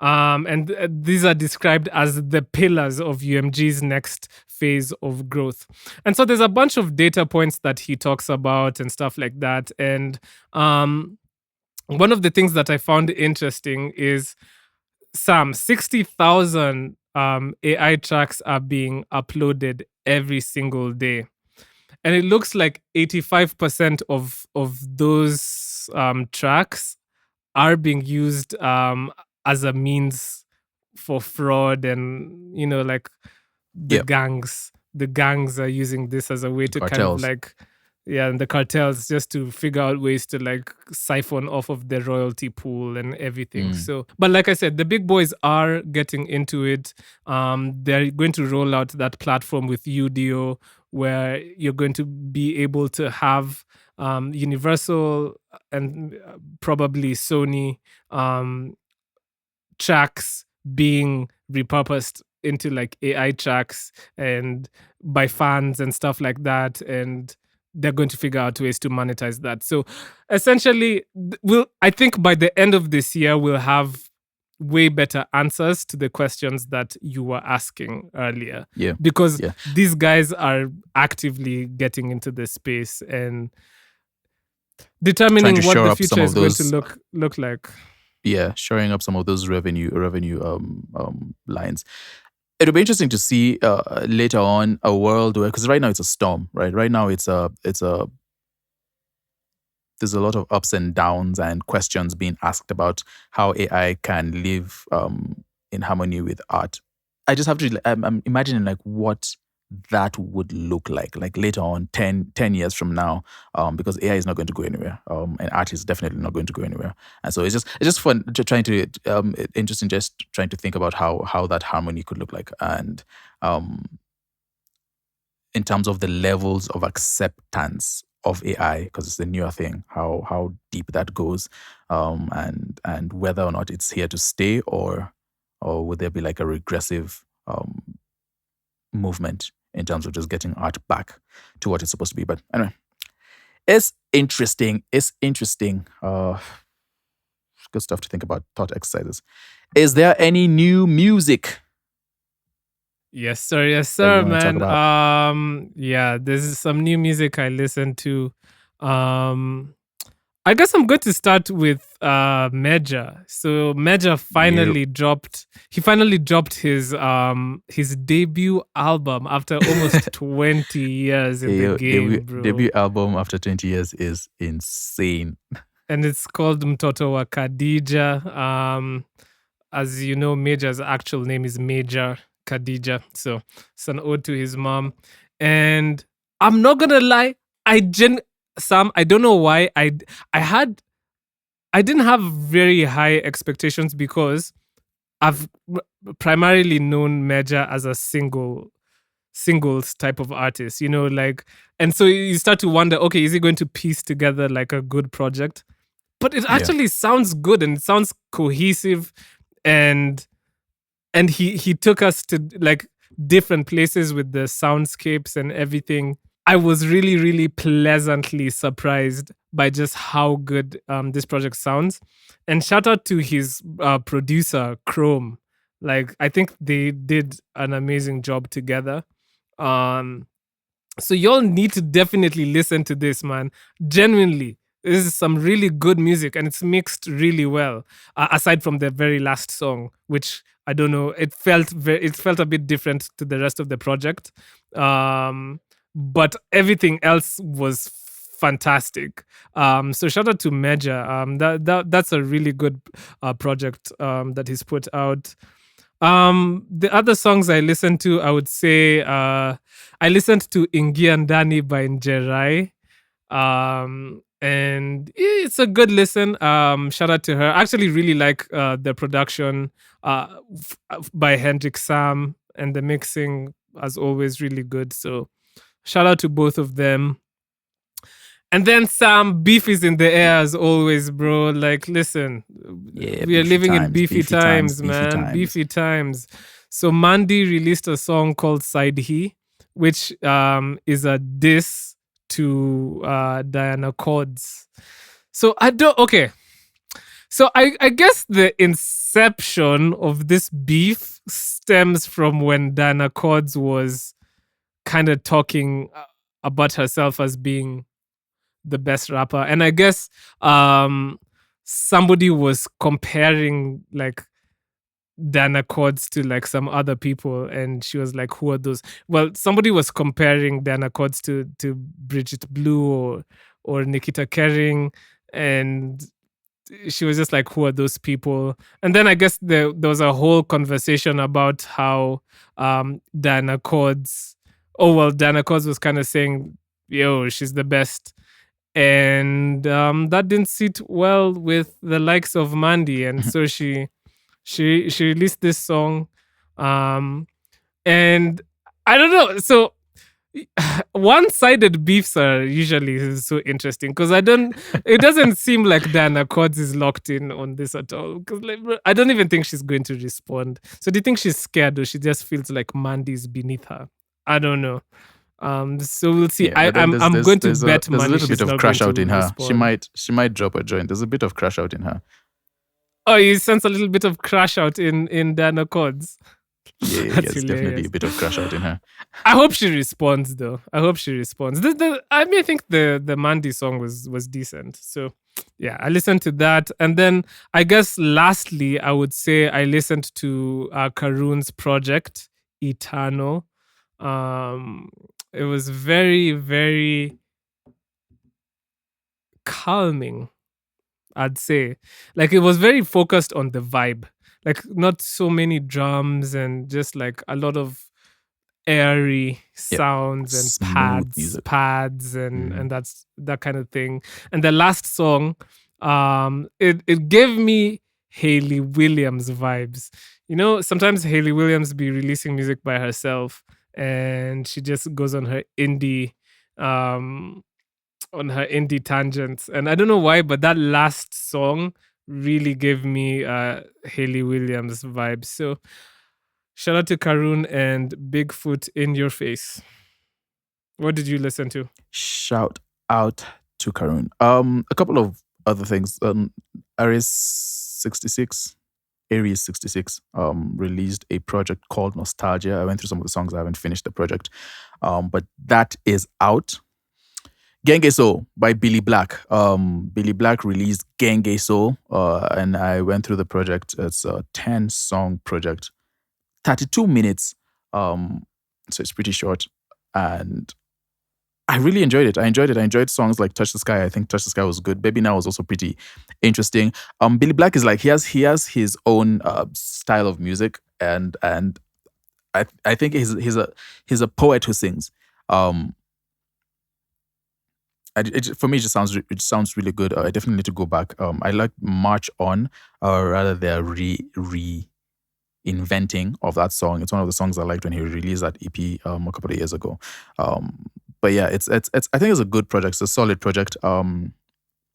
And these are described as the pillars of UMG's next phase of growth. And so there's a bunch of data points that he talks about and stuff like that. And one of the things that I found interesting is, Sam, 60,000 AI tracks are being uploaded every single day. And it looks like 85% of those tracks are being used as a means for fraud, and like the Yep. gangs are using this as a way to kind of Cartels. like Yeah, and the cartels, just to figure out ways to like siphon off of the royalty pool and everything. So, but like I said, the big boys are getting into it. They're going to roll out that platform with UDO, where you're going to be able to have Universal and probably Sony tracks being repurposed into like AI tracks and by fans and stuff like that. And they're going to figure out ways to monetize that. So essentially, I think by the end of this year, we'll have way better answers to the questions that you were asking earlier. Yeah. Because Yeah. these guys are actively getting into the space and determining Trying to what shore the up some future of is going to those- look like. Yeah, shoring up some of those revenue lines. It'll be interesting to see later on a world where, because right now it's a storm, right? Right now it's a there's a lot of ups and downs and questions being asked about how AI can live in harmony with art. I just have to, I'm imagining like what that would look like later on 10 years from now, because AI is not going to go anywhere, and art is definitely not going to go anywhere. And so it's just fun trying to interesting just trying to think about how that harmony could look like, and in terms of the levels of acceptance of AI, because it's the newer thing, how deep that goes, and whether or not it's here to stay, or would there be like a regressive movement in terms of just getting art back to what it's supposed to be. But anyway, it's interesting. It's interesting. Good stuff to think about. Thought exercises. Is there any new music? Yes, sir. Yes, That you sir, wanna talk man. about? Yeah, there's some new music I listened to. I guess I'm going to start with Mejja. So Mejja finally dropped. He finally dropped his debut album after almost 20 years in the game, bro. Debut album after 20 years is insane. And it's called Mtoto wa Khadija. As you know, Mejja's actual name is Mejja Khadija. So it's an ode to his mom. And I'm not gonna lie, Sam, I don't know why I didn't have very high expectations, because I've primarily known Mejja as a singles type of artist, like, and so you start to wonder, okay, is he going to piece together like a good project? But it actually sounds good, and it sounds cohesive, and he took us to like different places with the soundscapes and everything. I was really, really pleasantly surprised by just how good this project sounds. And shout out to his producer, Krome. Like, I think they did an amazing job together. So y'all need to definitely listen to this, man. Genuinely, this is some really good music, and it's mixed really well. Aside from the very last song, which I don't know, it felt a bit different to the rest of the project. But everything else was fantastic. So shout out to Mejja. That's a really good project that he's put out. The other songs I listened to, I would say I listened to Ingia Ndani by Njerai. And it's a good listen. Shout out to her. I actually really like the production by Hendrik Sam, and the mixing, as always, really good. So shout out to both of them. And then Sam, beef is in the air as always, bro. Like, listen, we are living in beefy times, man. Beefy times. So Mandy released a song called Side He, which is a diss to Diana Cords. So So I guess the inception of this beef stems from when Diana Cords was kind of talking about herself as being the best rapper. And I guess somebody was comparing like Diana Cords to like some other people, and she was like, who are those? Well, somebody was comparing Diana Cords to Bridget Blue or Nikita Kering, and she was just like, who are those people? And then I guess there was a whole conversation about how Diana Cords was kind of saying, yo, she's the best. And that didn't sit well with the likes of Mandy, and so she released this song, um, and I don't know. So one-sided beefs are usually so interesting because I don't. It doesn't seem like Diana Cords is locked in on this at all. Because like, I don't even think she's going to respond. So do you think she's scared or she just feels like Mandy's beneath her? I don't know. So we'll see. Yeah, but then I'm going to bet there's a money little bit she's of not going crash to out in her. respond. She might drop a joint. There's a bit of crash out in her. Oh, you sense a little bit of crash out in Diana Cords. Yeah, That's it's definitely hilarious. a bit of crash out in her. I hope she responds though. I hope she responds. I mean, I think the Mandy song was decent. So yeah, I listened to that, and then I guess lastly, I would say I listened to Karun's project Eternal. Um, it was very very calming, I'd say. Like it was very focused on the vibe. Like not so many drums and just like a lot of airy Yep. sounds and Smooth music. pads Mhm. and that's that kind of thing. And the last song, it gave me Hayley Williams vibes. You know, sometimes Hayley Williams be releasing music by herself and she just goes um on her indie tangents. And I don't know why, but that last song really gave me Hayley Williams vibes. So shout out to Karun and Bigfoot in Your Face. What did you listen to? Shout out to Karun. A couple of other things. Aries 66, Aries 66 released a project called Nostalgia. I went through some of the songs. I haven't finished the project, but that is out. Genge Soul by Billy Black. Billy Black released Genge Soul, and I went through the project. It's a 10-song project, 32 minutes. So it's pretty short, and I really enjoyed it. I enjoyed songs like Touch the Sky. I think Touch the Sky was good. Baby Now was also pretty interesting. Billy Black is like he has his own style of music, and I think he's a poet who sings. For me, it sounds really good. I definitely need to go back. I like March On, or rather, they're reinventing of that song. It's one of the songs I liked when he released that EP a couple of years ago. But yeah, it's I think it's a good project. It's a solid project. I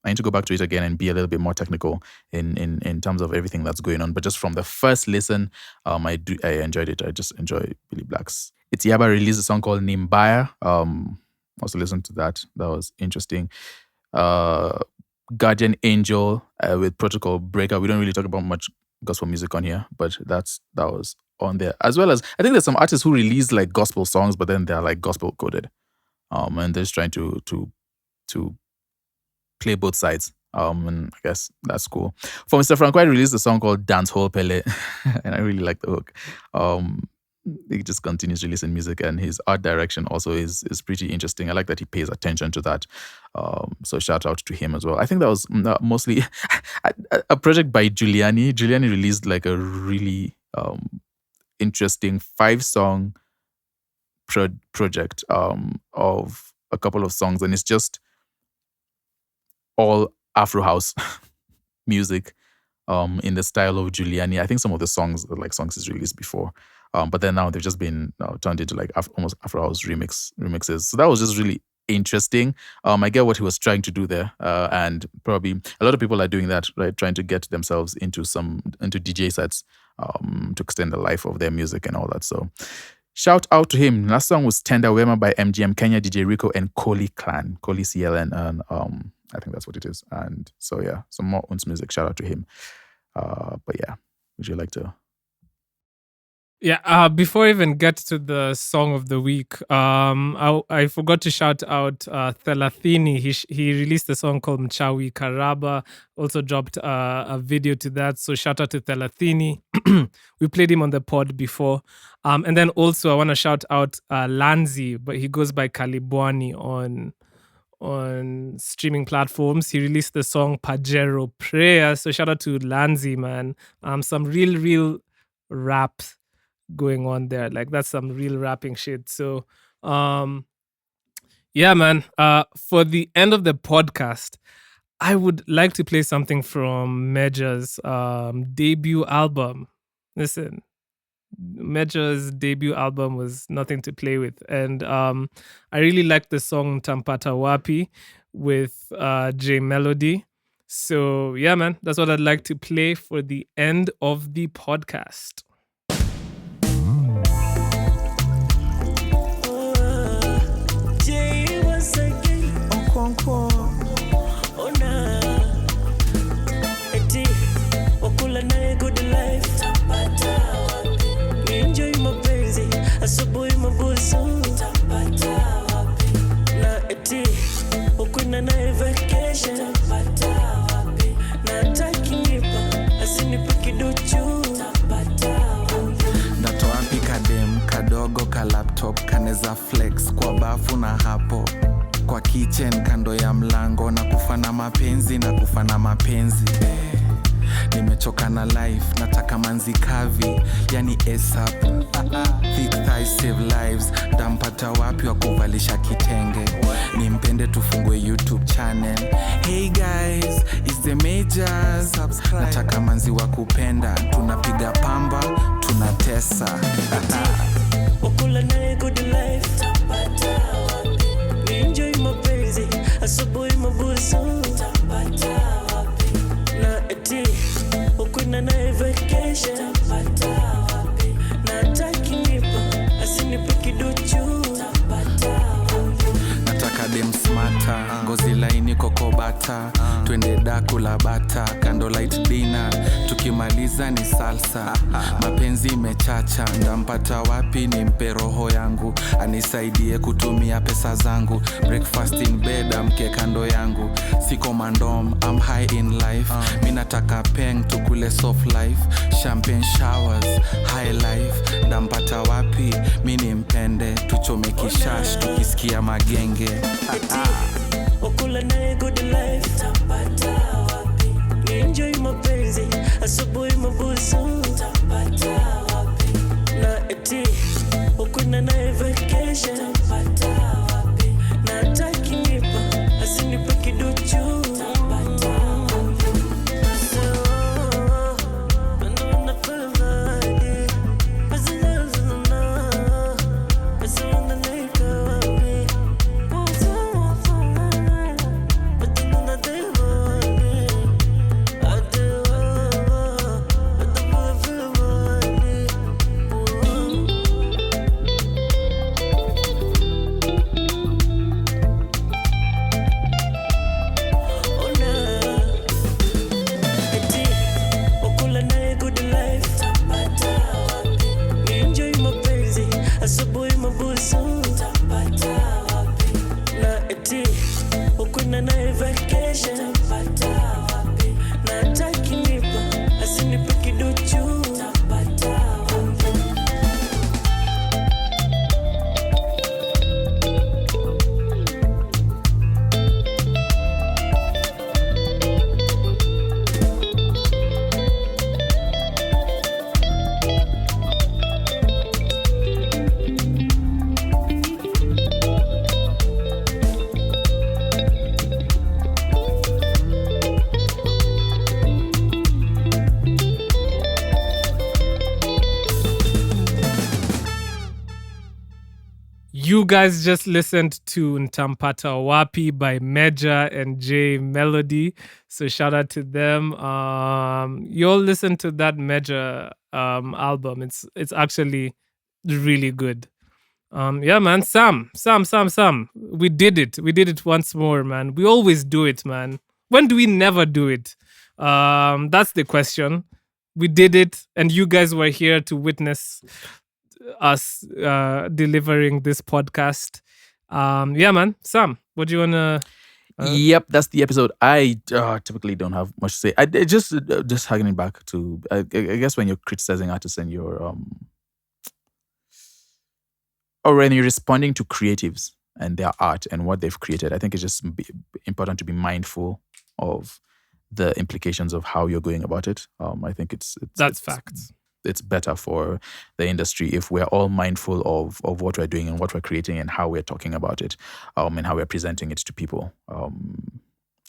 need to go back to it again and be a little bit more technical in terms of everything that's going on. But just from the first listen, I enjoyed it. I just enjoy Billy Black's. It's Yaba released a song called Nimbaya. Also listened to that. That was interesting. Guardian Angel with Protocol Breaker. We don't really talk about much gospel music on here, but that was on there. As well as I think there's some artists who release like gospel songs, but then they're like gospel coded. And they're just trying to play both sides. And I guess that's cool. For Mr. Franco, I released a song called Dancehall Pele, and I really like the hook. He just continues releasing music, and his art direction also is pretty interesting. I like that he pays attention to that. So shout out to him as well. I think that was mostly a project by Giuliani. Giuliani released like a really interesting 5-song project of a couple of songs, and it's just all Afro house music in the style of Giuliani. I think some of the songs are like songs he's released before, but then now they've just been turned into like almost Afro house remixes. So that was just really interesting. I get what he was trying to do there, and probably a lot of people are doing that, right? Trying to get themselves into DJ sets to extend the life of their music and all that. So shout out to him. Last song was Tender Wema by MGM Kenya, DJ Rico, and Koli Clan, Koli CLN, and I think that's what it is. And so yeah, some more Unz music. Shout out to him. But yeah, would you like to? Yeah, before I even get to the song of the week, I forgot to shout out Thelathini. He released a song called Mchawi Karaba. Also dropped a video to that. So shout out to Thelathini. We played him on the pod before. And then also I want to shout out Lanzi, but he goes by Kalibwani on streaming platforms. He released the song Pajero Prayer. So shout out to Lanzi, man. Some real rap going on there. Like that's some real rapping shit. So Yeah, man. For the end of the podcast, I would like to play something from Mejja's debut album. Listen, Mejja's debut album was nothing to play with, and I really like the song Ntampata Wapi with J Melody. So yeah, man, that's what I'd like to play for the end of the podcast. Asubuhi mabusu Ntampata wapi na eti ukwenda naye vacation Ntampata wapi na takinipa asinipa kiduchu Ntampata wapi Ndato wapi kadem kadogo ka laptop kaneza flex kwa bafu na hapo kwa kitchen kando ya mlango na kufana mapenzi nimechoka na life nataka manzi kavi yani ASAP thick thighs save lives Ntampata wapi wa kuvalisha kitenge nimpende tufungue YouTube channel hey guys it's the Mejja subscribe nataka manzi wa kupenda tunapiga pamba tunatesa ukula naye good life Ntampata wapi enjoy mapenzi asubuhi mabusu Ntampata wapi na eti ukwenda naye vacation Ntampata wapi na takinipa asinipa kiduchu Ntampata wapi nataka dem smarta ngozi laini kokobata twende daku la bata kando light dinner tukimaliza ni salsa mapenzi mechacha Ntampata wapi nimpe roho yangu anisaidie kutumia pesa zangu breakfast in bed amke kando yangu siko mandom I'm high in life mi nataka peng tukule soft life champagne showers high life Ntampata wapi mi nimpende tuchome kishash tukisikia magenge ukula naye good life Ntampata wapi enjoy mapenzi asubuhi mabusu Ntampata wapi na eti ukwenda naye vacation Ntampata wapi na takinipa asinipa kiduchu Ntampata wapi asubuhi mabusu Ntampata wapi na eti ukwenda naye vacation Ntampata wapi na takinipa asinipa kiduchu Ntampata wapi You guys just listened to Ntampata Wapi by Mejja and J Melody. So shout out to them. You'll listen to that Mejja album. It's actually really good. Yeah, man. Sam. We did it. We did it once more, man. We always do it, man. When do we never do it? That's the question. We did it, and you guys were here to witness us delivering this podcast. Yeah, man. Sam, what do you wanna? Yep, that's the episode. I typically don't have much to say. I just harkening back to I guess when you're criticizing artists and you're or when you're responding to creatives and their art and what they've created, I think it's just important to be mindful of the implications of how you're going about it. I think it's That's facts. it's better for the industry if we're all mindful of what we're doing and what we're creating and how we're talking about it, and how we're presenting it to people.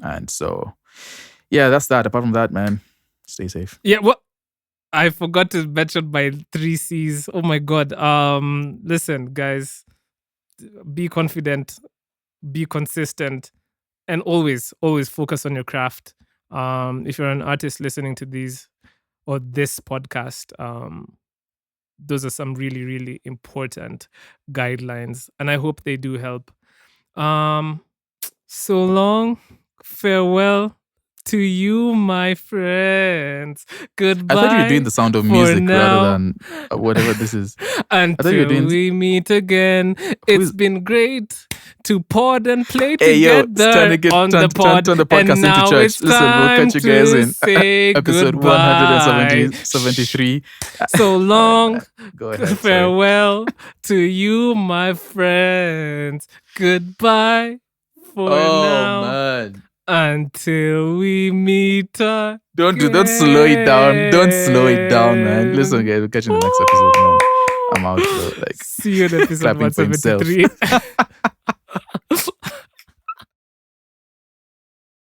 And so, yeah, that's that. Apart from that, man, stay safe. Yeah, well, I forgot to mention my 3 C's. Oh my god. Listen, guys, be confident, be consistent, and always focus on your craft. If you're an artist listening to these or this podcast, those are some really, really important guidelines, and I hope they do help. So long, farewell to you, my friends. Goodbye. I thought you were doing the sound of for music now. rather than whatever this is. Until you were doing- we meet again. It's been great to pod and play Hey, yo, together on the pod. turn the podcast and now into church. it's Listen, we'll time catch you guys to in say episode goodbye. 173. So long, Go ahead. sorry. farewell to you, my friends. Goodbye for now. Man. Until we meet again. Don't slow it down. Don't slow it down, man. Listen, guys, we'll catch you in the next episode, man. I'm out, bro. Like, See you in episode clapping for himself. 173.